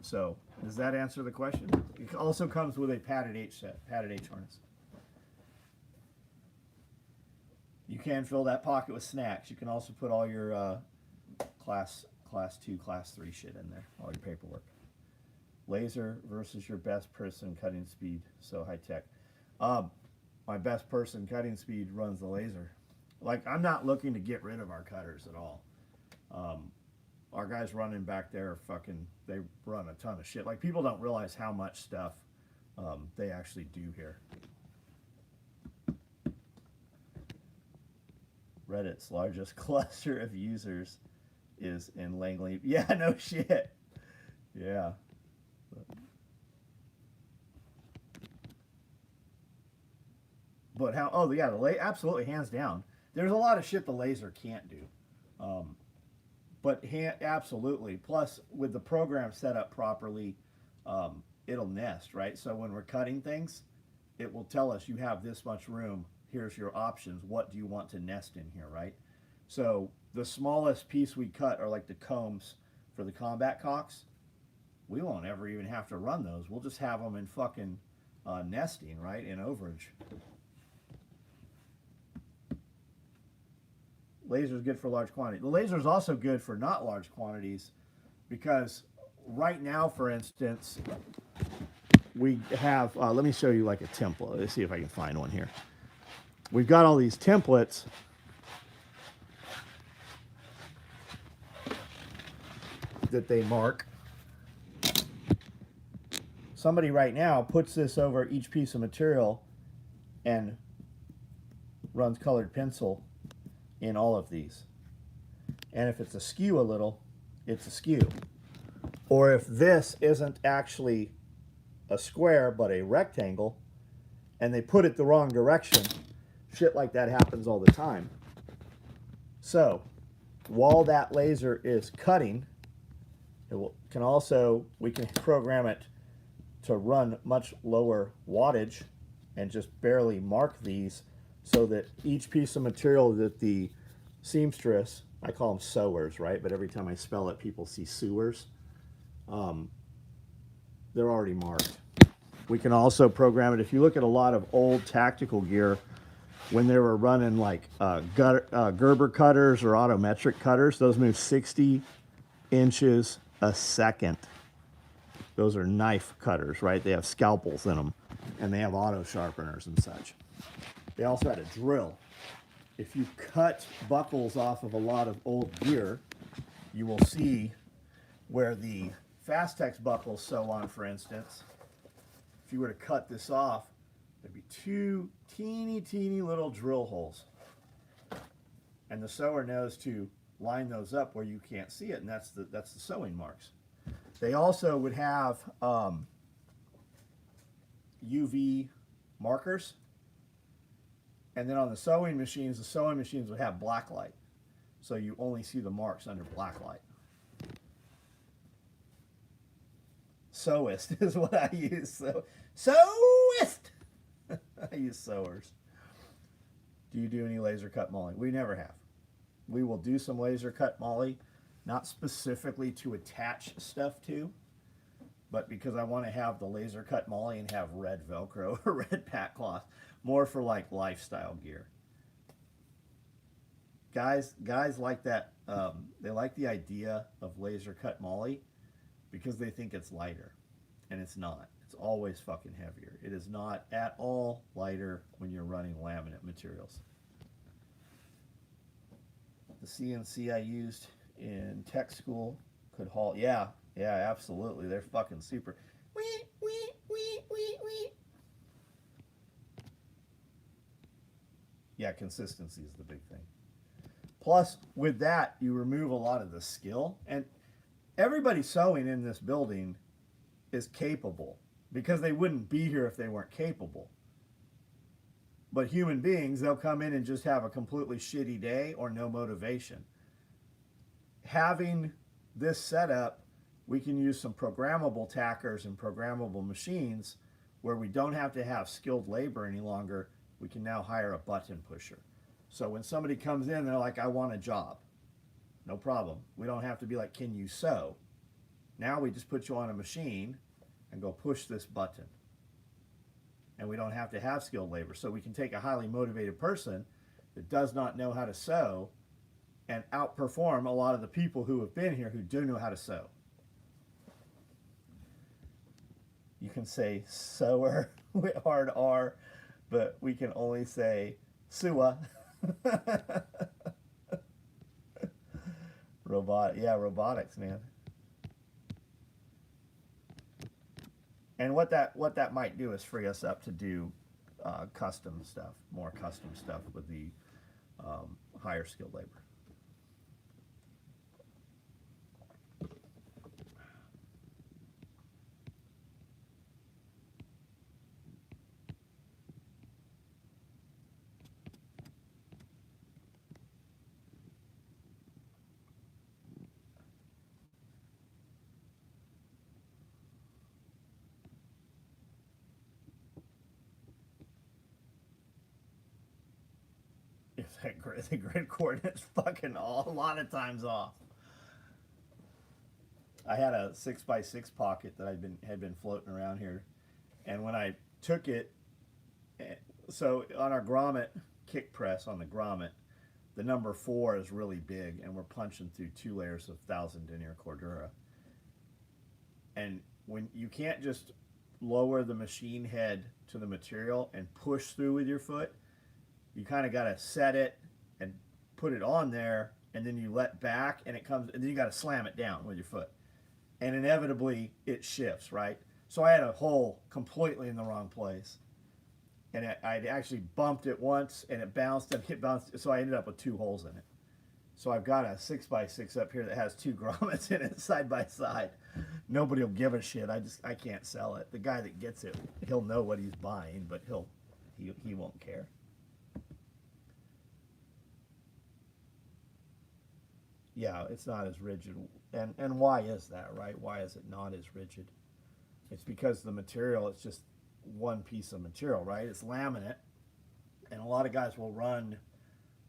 Speaker 1: So does that answer the question? It also comes with a padded H set, padded H harness. You can fill that pocket with snacks. You can also put all your class 2, class 3 shit in there, all your paperwork. Laser versus your best person cutting speed, so high tech. My best person cutting speed runs the laser. Like, I'm not looking to get rid of our cutters at all. Our guys running back there they run a ton of shit. Like, people don't realize how much stuff they actually do here. Reddit's largest cluster of users is in Langley. Yeah, no shit. Yeah. But how? Oh yeah, absolutely, hands down. There's a lot of shit the laser can't do, but absolutely. Plus, with the program set up properly, it'll nest, right? So when we're cutting things, it will tell us you have this much room. Here's your options. What do you want to nest in here, right? So the smallest piece we cut are like the combs for the combat cocks. We won't ever even have to run those. We'll just have them in fucking nesting, right, in overage. Laser is good for large quantity. The laser is also good for not large quantities because right now, for instance, we have, let me show you like a template. Let's see if I can find one here. We've got all these templates that they mark. Somebody right now puts this over each piece of material and runs colored pencil in all of these. And if it's askew a little, it's askew. Or if this isn't actually a square but a rectangle and they put it the wrong direction, shit like that happens all the time. So while that laser is cutting, we can program it to run much lower wattage and just barely mark these so that each piece of material that the seamstress, I call them sewers, right? But every time I spell it, people see sewers. They're already marked. We can also program it. If you look at a lot of old tactical gear, when they were running like Gerber cutters or autometric cutters, those move 60 inches a second. Those are knife cutters, right? They have scalpels in them, and they have auto sharpeners and such. They also had a drill. If you cut buckles off of a lot of old gear, you will see where the Fastex buckles sew on, for instance. If you were to cut this off, there'd be two teeny little drill holes. And the sewer knows to line those up where you can't see it, and that's the sewing marks. They also would have UV markers. And then on the sewing machines would have black light. So you only see the marks under black light. Sewist is what I use. Sewist! I use sewers. Do you do any laser cut moly? We never have. We will do some laser cut moly, not specifically to attach stuff to, but because I want to have the laser cut moly and have red Velcro or red pack cloth, more for like lifestyle gear. Guys like that. They like the idea of laser cut moly because they think it's lighter, and it's not. It's always fucking heavier. It is not at all lighter when you're running laminate materials. The CNC I used in tech school could haul. Yeah, absolutely. They're fucking super. Wee. Yeah, consistency is the big thing. Plus, with that, you remove a lot of the skill. And everybody sewing in this building is capable because they wouldn't be here if they weren't capable. But human beings, they'll come in and just have a completely shitty day or no motivation. Having this setup, we can use some programmable tackers and programmable machines where we don't have to have skilled labor any longer. We can now hire a button pusher. So when somebody comes in, they're like, I want a job. No problem. We don't have to be like, can you sew? Now we just put you on a machine and go push this button. And we don't have to have skilled labor. So we can take a highly motivated person that does not know how to sew and outperform a lot of the people who have been here who do know how to sew. You can say sewer with hard R, but we can only say sewer. Robotics, man. And what that might do is free us up to do custom stuff, more custom stuff with the higher skilled labor. If the grid coordinate's fucking a lot of times off. I had a 6x6 pocket that had been floating around here, and when I took it, so on our grommet kick press on the grommet, The number 4 is really big, and we're punching through 2 layers of 1000 denier cordura. And when you can't just lower the machine head to the material and push through with your foot, you kind of got to set it and put it on there, and then you let back, and it comes, and then you got to slam it down with your foot, and inevitably it shifts, right? So I had a hole completely in the wrong place, and I'd actually bumped it once, and it bounced, and it bounced, so I ended up with 2 holes in it. So I've got a 6x6 up here that has 2 grommets in it side by side. Nobody will give a shit. I can't sell it. The guy that gets it, he'll know what he's buying, but he won't care. Yeah, it's not as rigid. And why is that, right? Why is it not as rigid? It's because the material, it's just one piece of material, right? It's laminate, and a lot of guys will run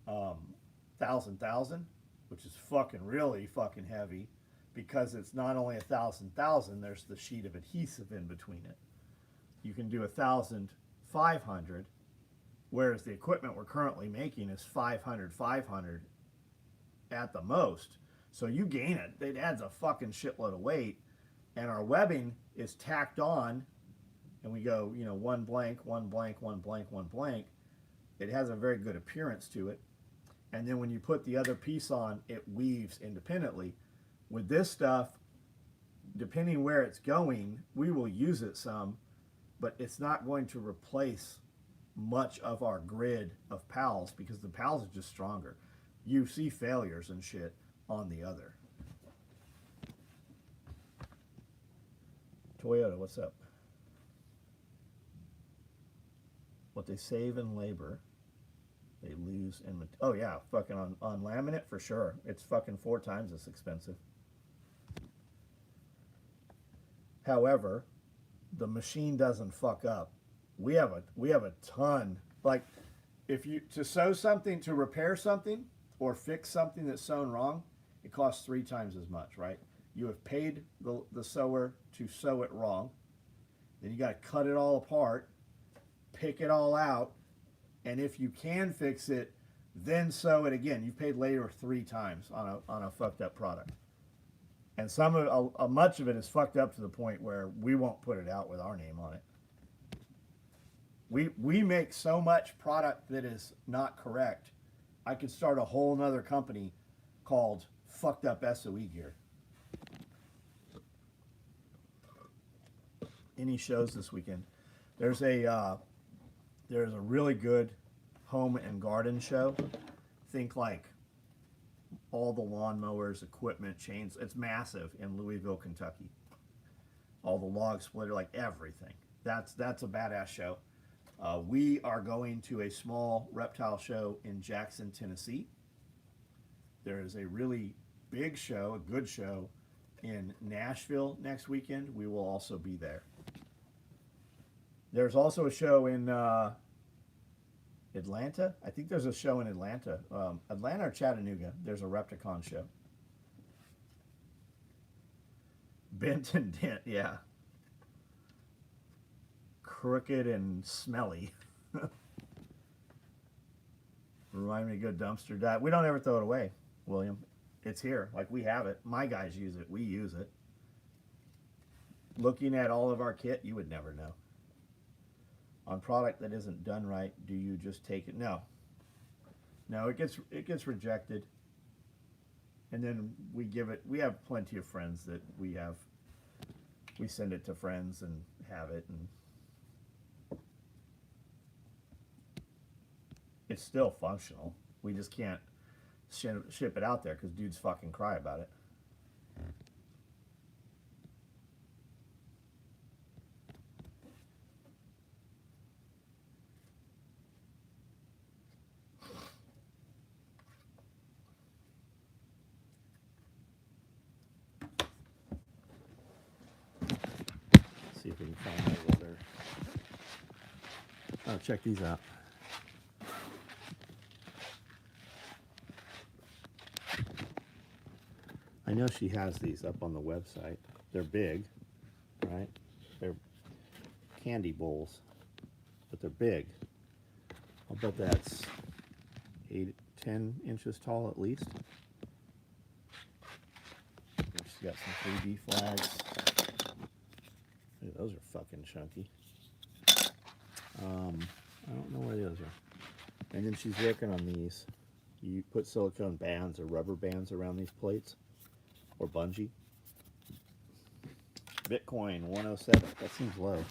Speaker 1: 1,000, which is really fucking heavy, because it's not only 1,000, there's the sheet of adhesive in between it. You can do 1,500, whereas the equipment we're currently making is 500 at the most. So you gain it. It adds a fucking shitload of weight, and our webbing is tacked on, and we go, you know, one blank, one blank, one blank, one blank. It has a very good appearance to it. And then when you put the other piece on, it weaves independently. With this stuff, depending where it's going, we will use it some, but it's not going to replace much of our grid of pals, because the pals are just stronger. You see failures and shit on the other. Toyota, what's up? What they save in labor, they lose in, oh yeah, fucking on laminate for sure. It's fucking 4 times as expensive. However, the machine doesn't fuck up. We have a ton. Like, if you, to sew something, to repair something or fix something that's sewn wrong, it costs 3 times as much, right? You have paid the sewer to sew it wrong. Then you got to cut it all apart, pick it all out, and if you can fix it, then sew it again. You've paid labor 3 times on a fucked up product. And much of it is fucked up to the point where we won't put it out with our name on it. We make so much product that is not correct. I could start a whole nother company called Fucked Up SOE Gear. Any shows this weekend? There's a really good home and garden show. Think like all the lawnmowers, equipment, chains. It's massive in Louisville, Kentucky. All the log splitter, like everything. That's a badass show. We are going to a small reptile show in Jackson, Tennessee. There is a really big show, a good show, in Nashville next weekend. We will also be there. There's also a show in Atlanta. I think there's a show in Atlanta. Atlanta or Chattanooga. There's a Repticon show. Bent and Dent, yeah. Crooked and smelly. Remind me of a good dumpster dive. We don't ever throw it away, William. It's here. Like, we have it. My guys use it. We use it. Looking at all of our kit, you would never know. On product that isn't done right, do you just take it? No. No, it gets rejected. And then we give it, we have plenty of friends that we send it to friends and have it, and it's still functional. We just can't ship it out there because dudes fucking cry about it. See if we can find those other. Oh, check these out. I know she has these up on the website. They're big, right? They're candy bowls, but they're big. I'll bet that's 8, 10 inches tall at least. And she's got some 3D flags. Hey, those are fucking chunky. I don't know where the others are. And then she's working on these. You put silicone bands or rubber bands around these plates, or bungee. Bitcoin 107. That seems low.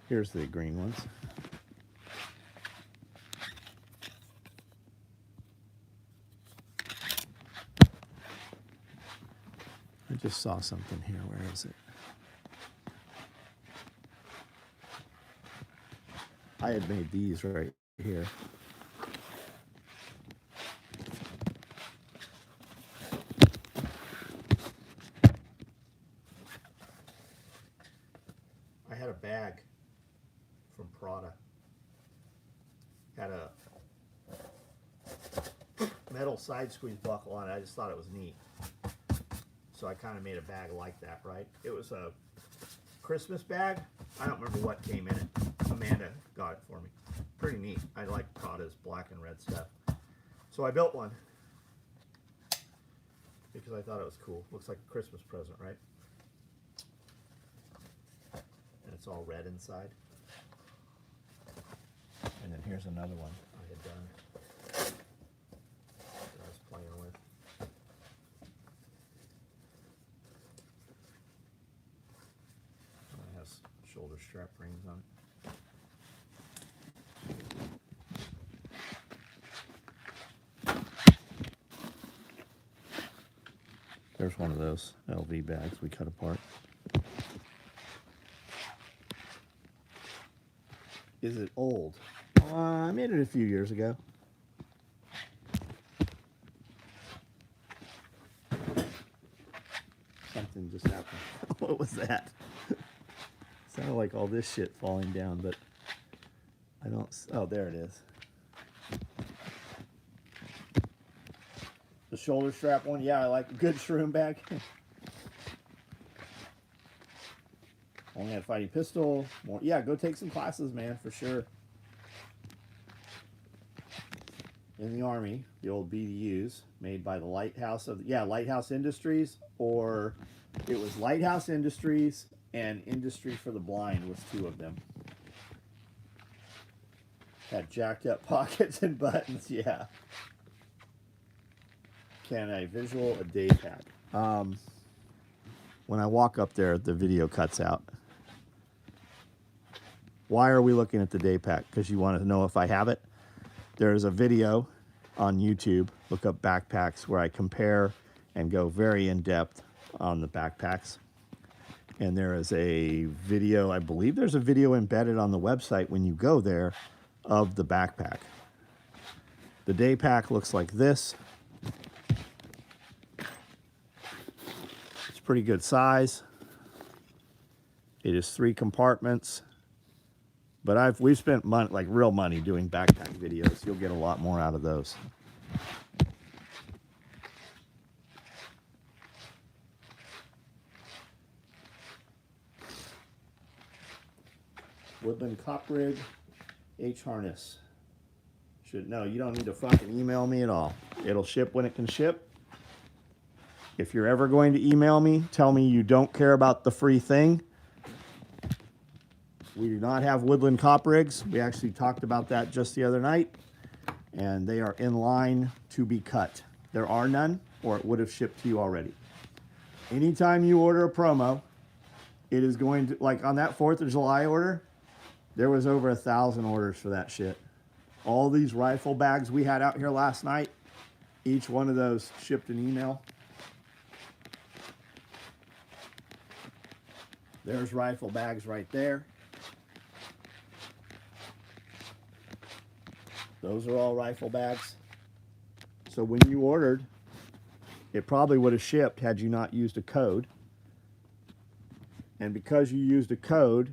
Speaker 1: Here's the green ones. I just saw something here. Where is it? I had made these right here. I had a bag from Prada. Had a metal side squeeze buckle on it. I just thought it was neat. So I kind of made a bag like that, right? It was a Christmas bag. I don't remember what came in it. Amanda got it for me. Pretty neat. I like Prada's black and red stuff. So I built one because I thought it was cool. Looks like a Christmas present, right? And it's all red inside. And then here's another one I had done that I was playing with. It has shoulder strap rings on it. There's one of those LV bags we cut apart. Is it old? I made it a few years ago. Something just happened. What was that? Sounded like all this shit falling down, but I don't. Oh, there it is. The shoulder strap one, yeah, I like a good shroom bag. Only had fighting pistol. More, yeah, go take some classes, man, for sure. In the Army, the old BDUs made by the Lighthouse of, yeah, Lighthouse Industries, or it was Lighthouse Industries and Industry for the Blind was two of them. Had jacked up pockets and buttons, yeah. Can I visual a day pack? When I walk up there, the video cuts out. Why are we looking at the day pack? Because you want to know if I have it. There's a video on YouTube. Look up backpacks where I compare and go very in depth on the backpacks. And there is a video, I believe there's a video embedded on the website when you go there of the backpack. The day pack looks like this. It's pretty good size. It is 3 compartments. But we've spent money, like real money, doing backpack videos. You'll get a lot more out of those. Woodland Cop Rig, H harness. No, you don't need to fucking email me at all. It'll ship when it can ship. If you're ever going to email me, tell me you don't care about the free thing. We do not have Woodland Cop rigs. We actually talked about that just the other night, and they are in line to be cut. There are none, or it would have shipped to you already. Anytime you order a promo, it is going to, like on that 4th of July order, there was over 1,000 orders for that shit. All these rifle bags we had out here last night, each one of those shipped an email. There's rifle bags right there. Those are all rifle bags. So when you ordered, it probably would have shipped had you not used a code. And because you used a code,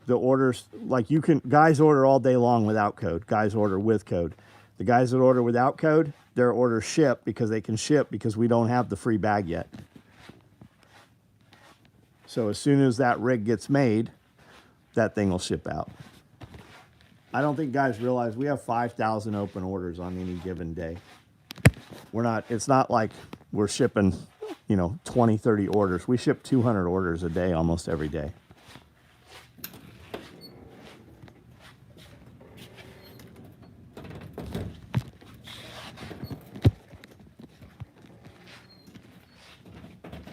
Speaker 1: the orders, like you can, guys order all day long without code. Guys order with code. The guys that order without code, their orders ship because they can ship because we don't have the free bag yet. So as soon as that rig gets made, that thing will ship out. I don't think guys realize we have 5,000 open orders on any given day. It's not like we're shipping, 20, 30 orders. We ship 200 orders a day almost every day.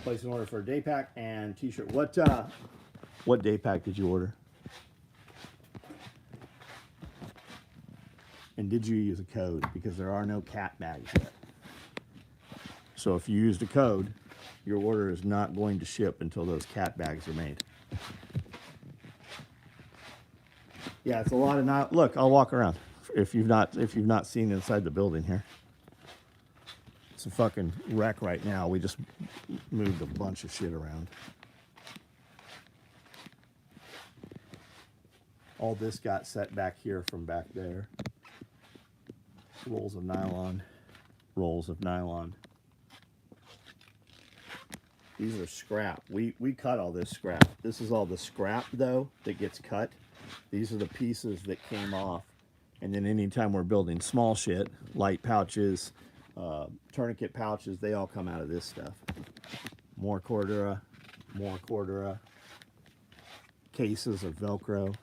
Speaker 1: Place an order for a day pack and t-shirt. What day pack did you order? And did you use a code? Because there are no cat bags yet. So if you used a code, your order is not going to ship until those cat bags are made. Yeah, it's a lot of look, I'll walk around if you've not seen inside the building here. It's a fucking wreck right now. We just moved a bunch of shit around. All this got set back here from back there. Rolls of nylon. These are scrap. We cut all this scrap. This is all the scrap, though, that gets cut. These are the pieces that came off. And then anytime we're building small shit, light pouches, tourniquet pouches, they all come out of this stuff. More Cordura. Cases of Velcro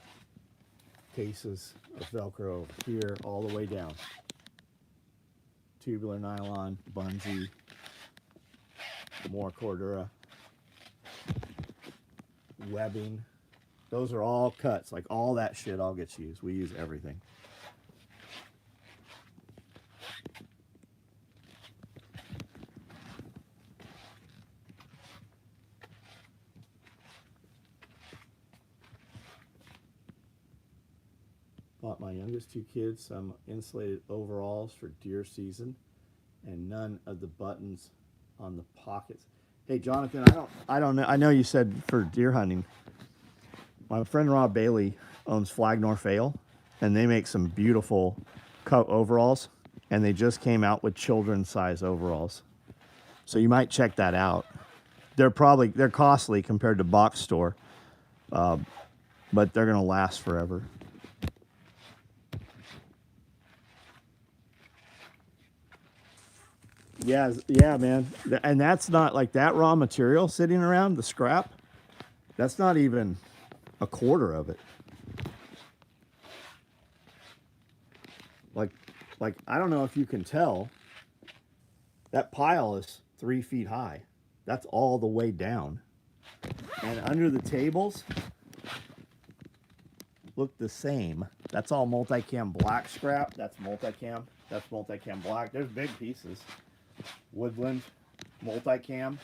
Speaker 1: over here, all the way down. Tubular nylon, bungee, more Cordura, webbing. Those are all cuts. Like all that shit all gets used. We use everything. Bought my youngest 2 kids some insulated overalls for deer season, and none of the buttons on the pockets. Hey Jonathan, I don't know. I know you said for deer hunting. My friend Rob Bailey owns Flag Nor Fail, and they make some beautiful overalls, and they just came out with children's size overalls. So you might check that out. They're costly compared to box store, but they're gonna last forever. Yeah, man. And that's not like that raw material sitting around, the scrap. That's not even a quarter of it. Like I don't know if you can tell, that pile is 3 feet high. That's all the way down. And under the tables look the same. That's all multicam black scrap. That's multicam black. There's big pieces. Woodland, multicam,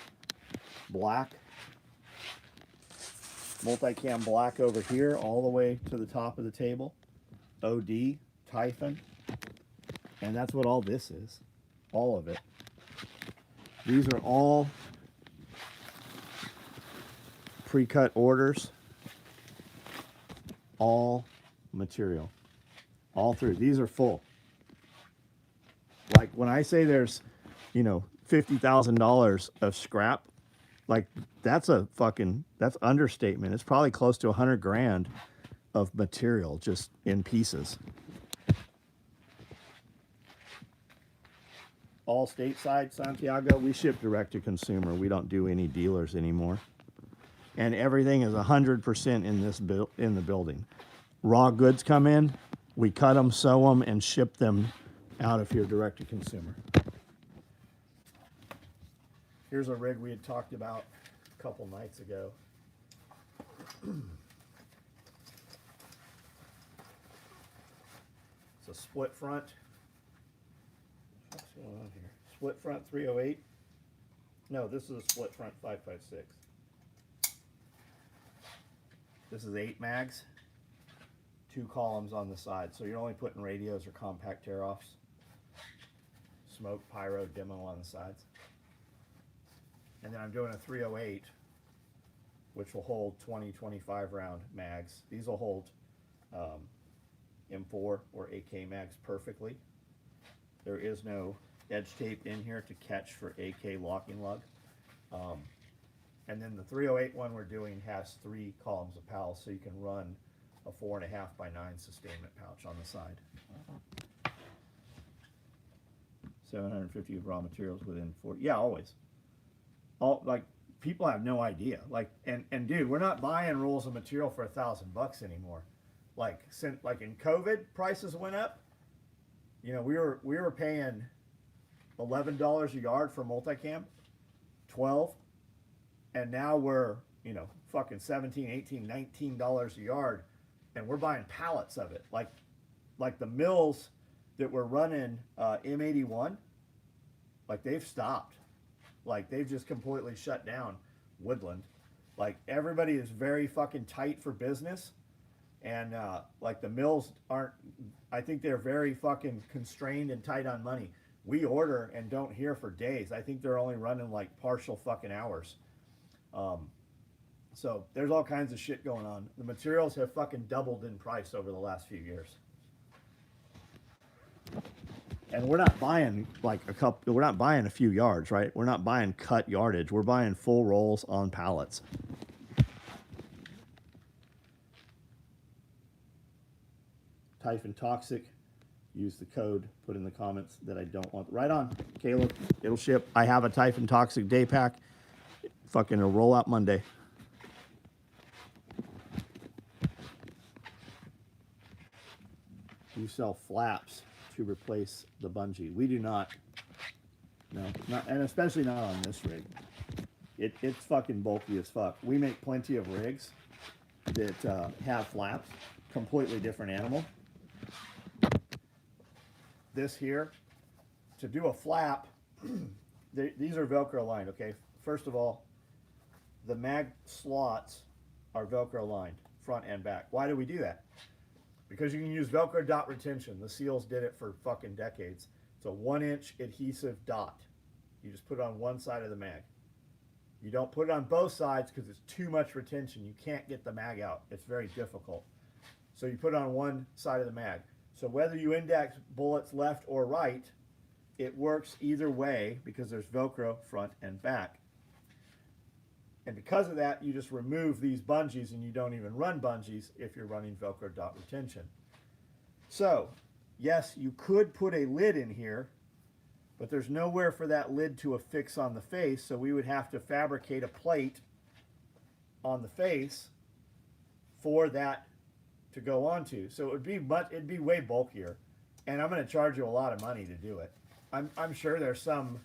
Speaker 1: black. Multicam black over here, all the way to the top of the table. OD, Typhon. And that's what all this is. All of it. These are all pre-cut orders. All material. All through. These are full. Like when I say there's, $50,000 of scrap, like that's understatement. It's probably close to $100,000 of material just in pieces. All stateside, Santiago. We ship direct to consumer. We don't do any dealers anymore. And everything is 100% in the building. Raw goods come in, we cut them, sew them, and ship them out of here direct to consumer. Here's a rig we had talked about a couple nights ago. It's a split front. What's going on here? Split front 308. No, this is a split front 556. This is 8 mags, 2 columns on the side. So you're only putting radios or compact tear-offs. Smoke, pyro, demo on the sides. And then I'm doing a 308, which will hold 20, 25 round mags. These will hold M4 or AK mags perfectly. There is no edge tape in here to catch for AK locking lug. And then the 308 one we're doing has 3 columns of pallets, so you can run a 4.5 by 9 sustainment pouch on the side. 750 of raw materials within 40. Yeah, always. All like people have no idea. Like and dude, we're not buying rolls of material for $1,000 anymore. Like in COVID, prices went up. You know, we were paying $11 a yard for multicam, 12, and now we're, you know, fucking $17, $18, $19 a yard, and we're buying pallets of it. Like the mills that were running M81, like they've stopped. Like they've just completely shut down Woodland. Like everybody is very fucking tight for business, and like the mills aren't. I think they're very fucking constrained and tight on money. We order and don't hear for days. I think they're only running like partial fucking hours. So there's all kinds of shit going on. The materials have fucking doubled in price over the last few years. And we're not buying like we're not buying a few yards, right? We're not buying cut yardage. We're buying full rolls on pallets. Typhon Toxic, use the code, put in the comments that I don't want. Right on, Caleb, it'll ship. I have a Typhon Toxic day pack. Fucking it'll roll out Monday. You sell flaps to replace the bungee. We do not. No, not, and especially not on this rig. It's fucking bulky as fuck. We make plenty of rigs that have flaps. Completely different animal. This here, to do a flap, these are Velcro lined, okay? First of all, the mag slots are Velcro lined, front and back. Why do we do that? Because you can use Velcro dot retention. The Seals did it for fucking decades. It's a 1-inch adhesive dot. You just put it on one side of the mag. You don't put it on both sides because it's too much retention. You can't get the mag out. It's very difficult. So you put it on one side of the mag. So whether you index bullets left or right, it works either way because there's Velcro front and back. And because of that, you just remove these bungees and you don't even run bungees if you're running Velcro dot retention. So, yes, you could put a lid in here, but there's nowhere for that lid to affix on the face, so we would have to fabricate a plate on the face for that to go onto. So it'd be way bulkier, and I'm going to charge you a lot of money to do it. I'm sure there's some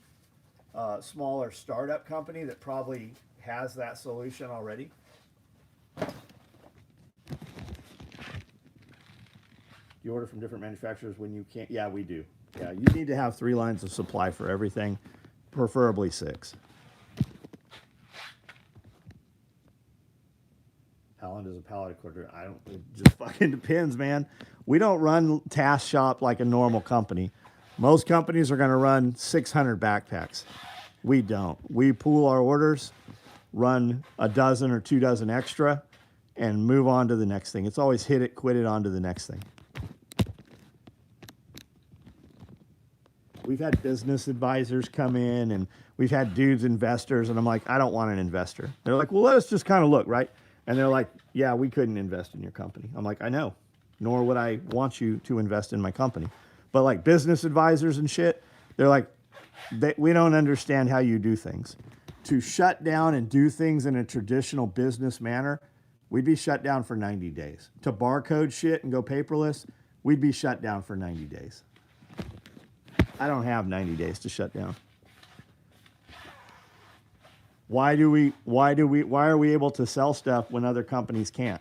Speaker 1: smaller startup company that probably has that solution already. You order from different manufacturers when you can't? Yeah, we do. Yeah, you need to have 3 lines of supply for everything, preferably 6. How long does a pallet quarter? It just fucking depends, man. We don't run task shop like a normal company. Most companies are going to run 600 backpacks. We don't. We pool our orders, run a dozen or 2 dozen extra, and move on to the next thing. It's always hit it, quit it, on to the next thing. We've had business advisors come in, and we've had dudes, investors, and I'm like, I don't want an investor. They're like, well, let us just kind of look, right? And they're like, yeah, we couldn't invest in your company. I'm like, I know, nor would I want you to invest in my company. But like business advisors and shit, they're like, we don't understand how you do things. To shut down and do things in a traditional business manner, we'd be shut down for 90 days. To barcode shit and go paperless, we'd be shut down for 90 days. I don't have 90 days to shut down. Why are we able to sell stuff when other companies can't?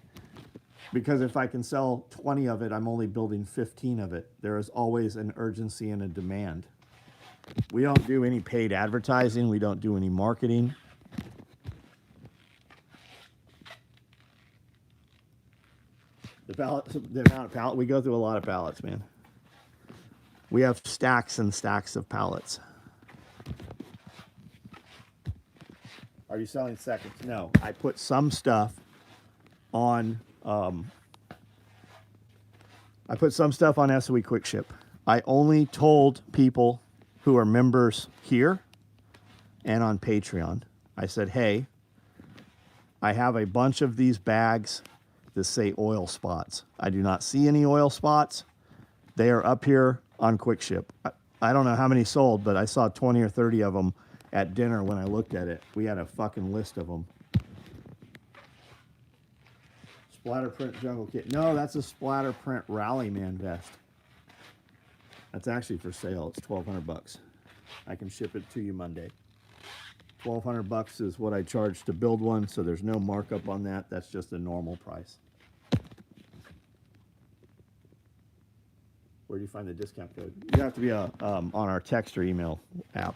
Speaker 1: Because if I can sell 20 of it, I'm only building 15 of it. There is always an urgency and a demand. We don't do any paid advertising. We don't do any marketing. The amount of pallet, we go through a lot of pallets, man. We have stacks and stacks of pallets. Are you selling seconds? No, I put some stuff on. I put some stuff on SOE Quick Ship. I only told people who are members here and on Patreon. I said, hey, I have a bunch of these bags that say oil spots. I do not see any oil spots. They are up here on Quick Ship. I don't know how many sold, but I saw 20 or 30 of them at dinner when I looked at it. We had a fucking list of them. Splatter print jungle kit. No, that's a splatter print Rallyman vest. That's actually for sale. It's $1,200. I can ship it to you Monday. $1,200 is what I charge to build one, so there's no markup on that. That's just a normal price. Where do you find the discount code? You have to be on our text or email app.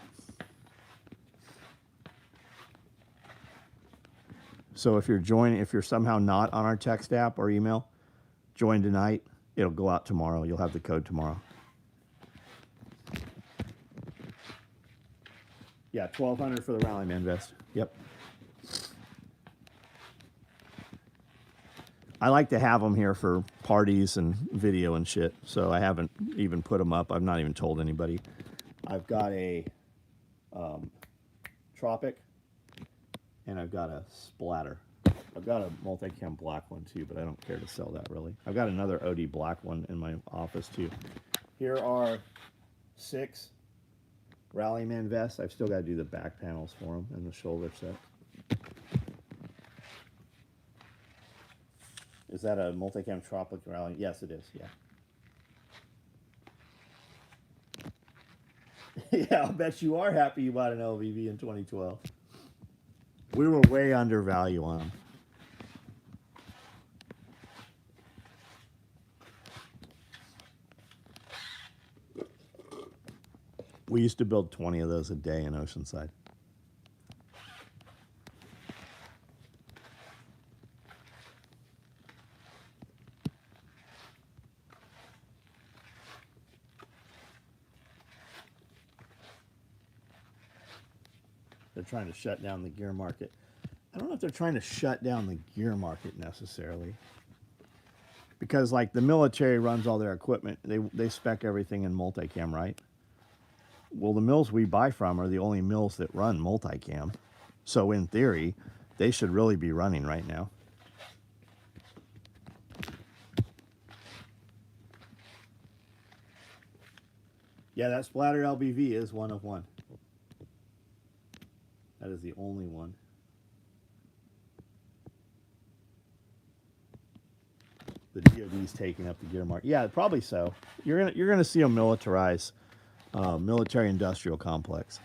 Speaker 1: So if you're somehow not on our text app or email, join tonight. It'll go out tomorrow. You'll have the code tomorrow. Yeah, $1,200 for the Rallyman vest. Yep. I like to have them here for parties and video and shit, so I haven't even put them up. I've not even told anybody. I've got a Tropic, and I've got a Splatter. I've got a multicam black one too, but I don't care to sell that really. I've got another OD black one in my office too. Here are 6 Rallyman vests. I've still got to do the back panels for them and the shoulder set. Is that a multicam Tropic Rally? Yes, it is, yeah. Yeah, I'll bet you are happy you bought an LVV in 2012. We were way under value on them. We used to build 20 of those a day in Oceanside. They're trying to shut down the gear market. I don't know if they're trying to shut down the gear market necessarily. Because like the military runs all their equipment. They spec everything in multicam, right? Well, the mills we buy from are the only mills that run multicam. So in theory, they should really be running right now. Yeah, that Splatter LBV is one of one. That is the only one. The DoD's taking up the gear market. Yeah, probably so. You're gonna see them militarize. Military industrial complex.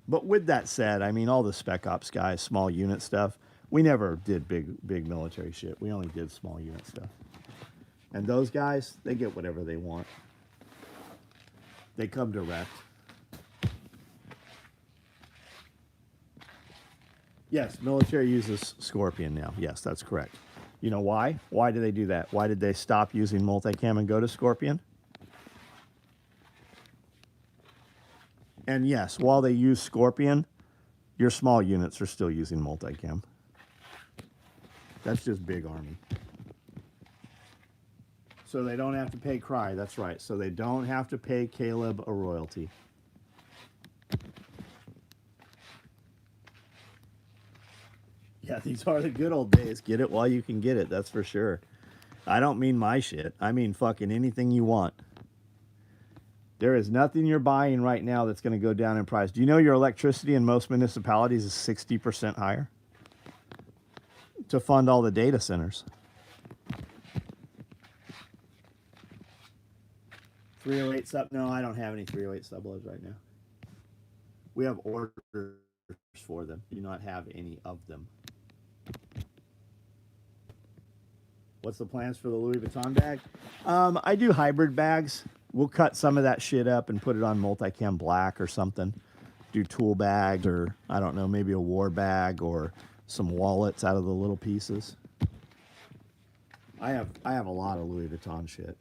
Speaker 1: But with that said, I mean, all the spec ops guys, small unit stuff, we never did big military shit. We only did small unit stuff. And those guys, they get whatever they want. They come direct. Yes, military uses Scorpion now. Yes, that's correct. You know why? Why do they do that? Why did they stop using multicam and go to Scorpion? And yes, while they use Scorpion, your small units are still using multicam. That's just big Army. So they don't have to pay Cry, that's right. So they don't have to pay Caleb a royalty. Yeah, these are the good old days. Get it while you can get it, that's for sure. I don't mean my shit. I mean fucking anything you want. There is nothing you're buying right now that's going to go down in price. Do you know your electricity in most municipalities is 60% higher? To fund all the data centers. 308 sub? No, I don't have any 308 subloads right now. We have orders for them. Do not have any of them. What's the plans for the Louis Vuitton bag? I do hybrid bags. We'll cut some of that shit up and put it on multicam black or something. Do tool bags or, I don't know, maybe a war bag or some wallets out of the little pieces. I have a lot of Louis Vuitton shit.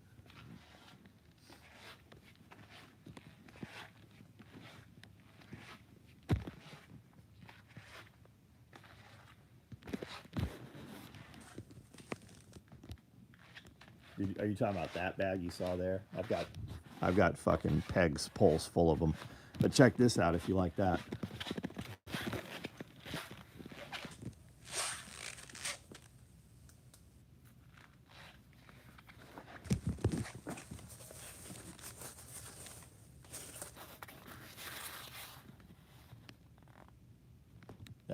Speaker 1: Are you talking about that bag you saw there? I've got fucking pegs, poles full of them. But check this out if you like that.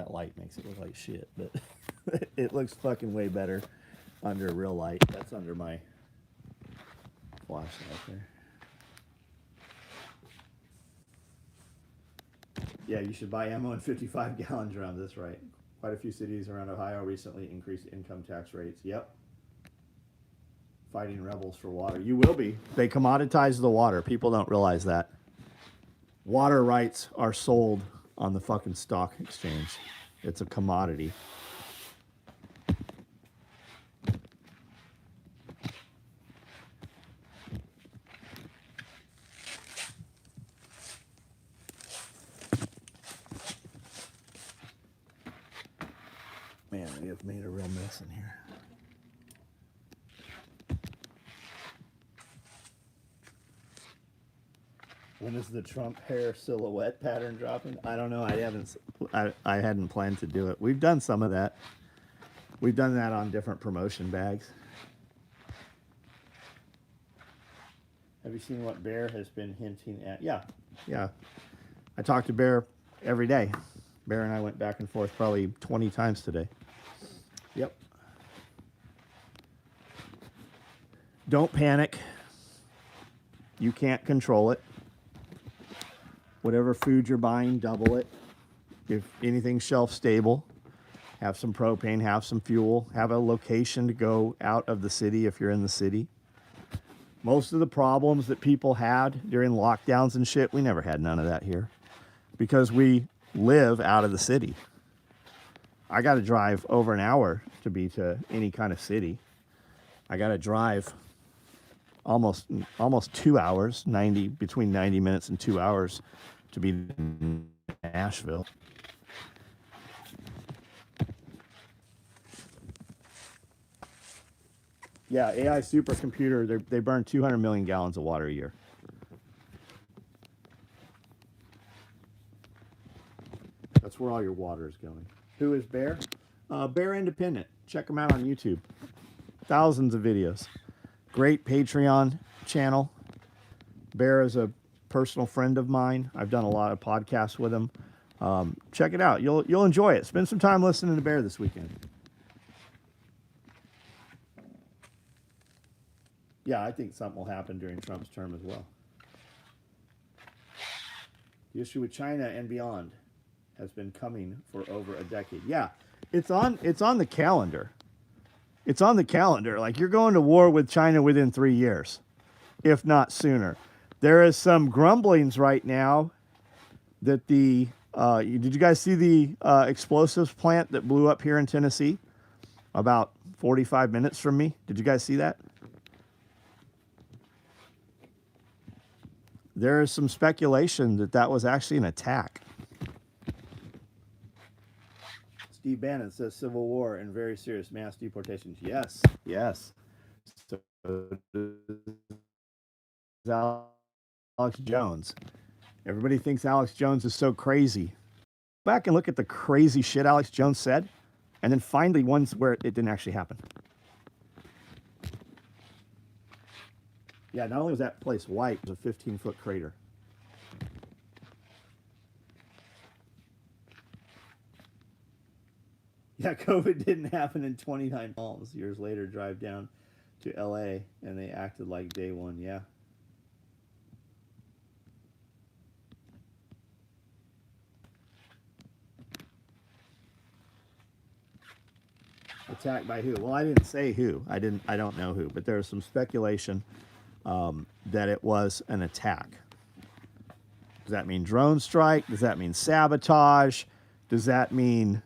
Speaker 1: That light makes it look like shit, but it looks fucking way better under real light. That's under my flashlight there. Yeah, you should buy ammo in 55-gallon drums. That's right. Quite a few cities around Ohio recently increased income tax rates. Yep. Fighting rebels for water. You will be. They commoditize the water. People don't realize that. Water rights are sold on the fucking stock exchange. It's a commodity. Man, we have made a real mess in here. When is the Trump hair silhouette pattern dropping? I don't know. I hadn't planned to do it. We've done some of that. We've done that on different promotion bags. Have you seen what Bear has been hinting at? Yeah. I talk to Bear every day. Bear and I went back and forth probably 20 times today. Yep. Don't panic. You can't control it. Whatever food you're buying, double it. If anything's shelf stable, have some propane, have some fuel, have a location to go out of the city if you're in the city. Most of the problems that people had during lockdowns and shit, we never had none of that here because we live out of the city. I got to drive over an hour to be to any kind of city. I got to drive almost 2 hours, between 90 minutes and 2 hours to be in Nashville. Yeah, AI supercomputer, they burn 200 million gallons of water a year. That's where all your water is going. Who is Bear? Bear Independent. Check them out on YouTube. Thousands of videos. Great Patreon channel. Bear is a personal friend of mine. I've done a lot of podcasts with him. Check it out. You'll enjoy it. Spend some time listening to Bear this weekend. Yeah, I think something will happen during Trump's term as well. The issue with China and beyond has been coming for over a decade. Yeah, it's on the calendar. It's on the calendar. Like, you're going to war with China within 3 years, if not sooner. There is some grumblings right now that did you guys see the explosives plant that blew up here in Tennessee about 45 minutes from me? Did you guys see that? There is some speculation that was actually an attack. Steve Bannon says civil war and very serious mass deportations. Yes. So Alex Jones. Everybody thinks Alex Jones is so crazy. Go back and look at the crazy shit Alex Jones said, and then find the ones where it didn't actually happen. Yeah, not only was that place white, it was a 15-foot crater. Yeah, COVID didn't happen in 29 Palms. Years later, drive down to LA, and they acted like day one. Yeah. Attacked by who? Well, I didn't say who. I don't know who, but there's some speculation that it was an attack. Does that mean drone strike? Does that mean sabotage? Does that mean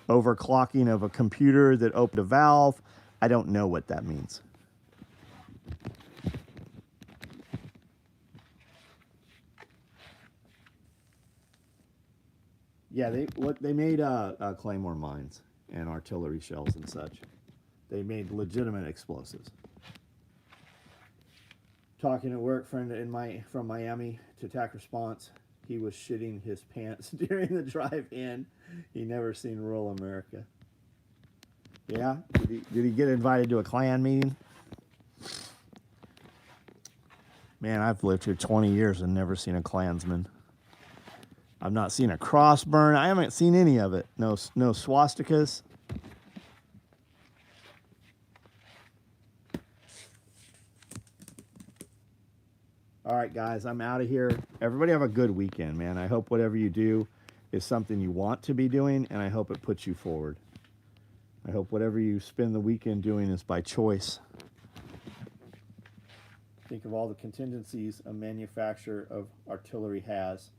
Speaker 1: overclocking of a computer that opened a valve? I don't know what that means. Yeah, they made Claymore mines and artillery shells and such. They made legitimate explosives. Talking at work, friend from Miami to attack response. He was shitting his pants during the drive-in. He never seen rural America. Yeah? Did he get invited to a Klan meeting? Man, I've lived here 20 years and never seen a Klansman. I've not seen a cross burn. I haven't seen any of it. No swastikas. All right, guys, I'm out of here. Everybody have a good weekend, man. I hope whatever you do is something you want to be doing, and I hope it puts you forward. I hope whatever you spend the weekend doing is by choice. Think of all the contingencies a manufacturer of artillery has.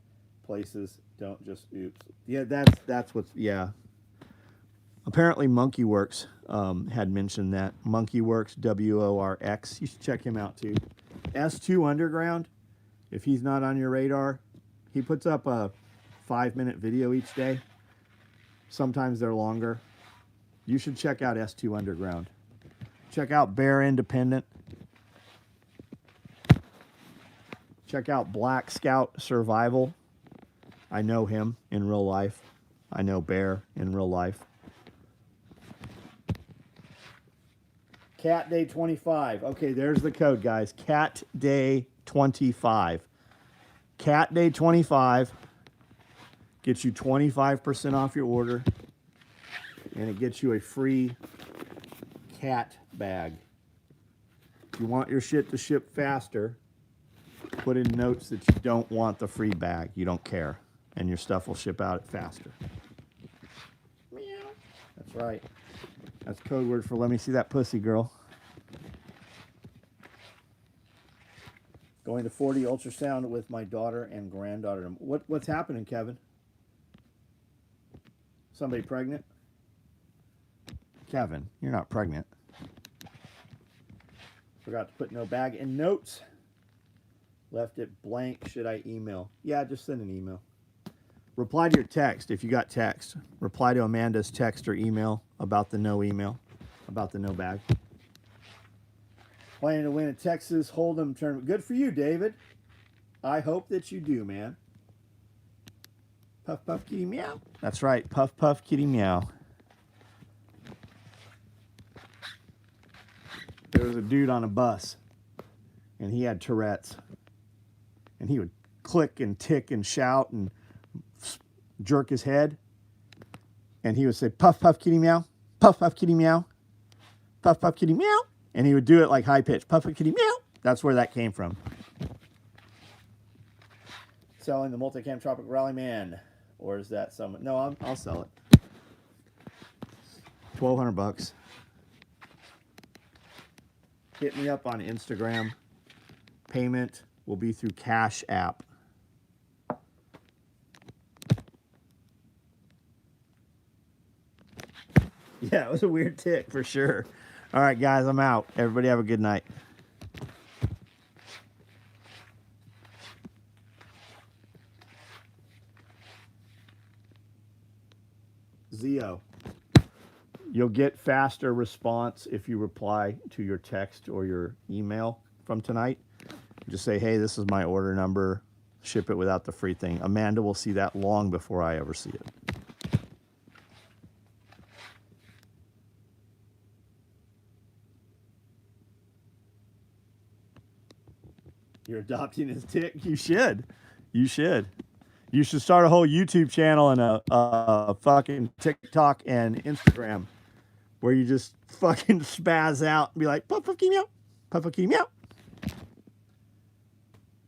Speaker 1: Places don't just oops. Yeah, that's what's yeah. Apparently Monkey Works had mentioned that. Monkey Works, WORX. You should check him out too. S2 Underground, if he's not on your radar, he puts up a 5-minute video each day. Sometimes they're longer. You should check out S2 Underground. Check out Bear Independent. Check out Black Scout Survival. I know him in real life. I know Bear in real life. Cat Day 25. Okay, there's the code, guys. Cat Day 25. Cat Day 25 gets you 25% off your order, and it gets you a free cat bag. If you want your shit to ship faster, put in notes that you don't want the free bag. You don't care, and your stuff will ship out faster. Meow. That's right. That's code word for let me see that pussy, girl. Going to 40 ultrasound with my daughter and granddaughter. What's happening, Kevin? Somebody pregnant? Kevin, you're not pregnant. Forgot to put no bag in notes. Left it blank. Should I email? Yeah, just send an email. Reply to your text if you got text. Reply to Amanda's text or email about the no email, about the no bag. Planning to win a Texas Hold'em tournament. Good for you, David. I hope that you do, man. Puff, puff, kitty, meow. That's right. Puff, puff, kitty, meow. There was a dude on a bus, and he had Tourette's. And he would click and tick and shout and jerk his head. And he would say, puff, puff, kitty, meow. Puff, puff, kitty, meow. Puff, puff, kitty, meow. And he would do it like high pitch. Puff, puff, kitty, meow. That's where that came from. Selling the Multicam Tropic Rally Man. Or is that someone? No, I'll sell it. $1,200. Hit me up on Instagram. Payment will be through Cash App. Yeah, it was a weird tick for sure. All right, guys, I'm out. Everybody have a good night. Zio. You'll get faster response if you reply to your text or your email from tonight. Just say, hey, this is my order number. Ship it without the free thing. Amanda will see that long before I ever see it. You're adopting his tick? You should. You should. You should start a whole YouTube channel and a fucking TikTok and Instagram where you just fucking spaz out and be like, puff, puff, kitty, meow. Puff, puff, kitty, meow.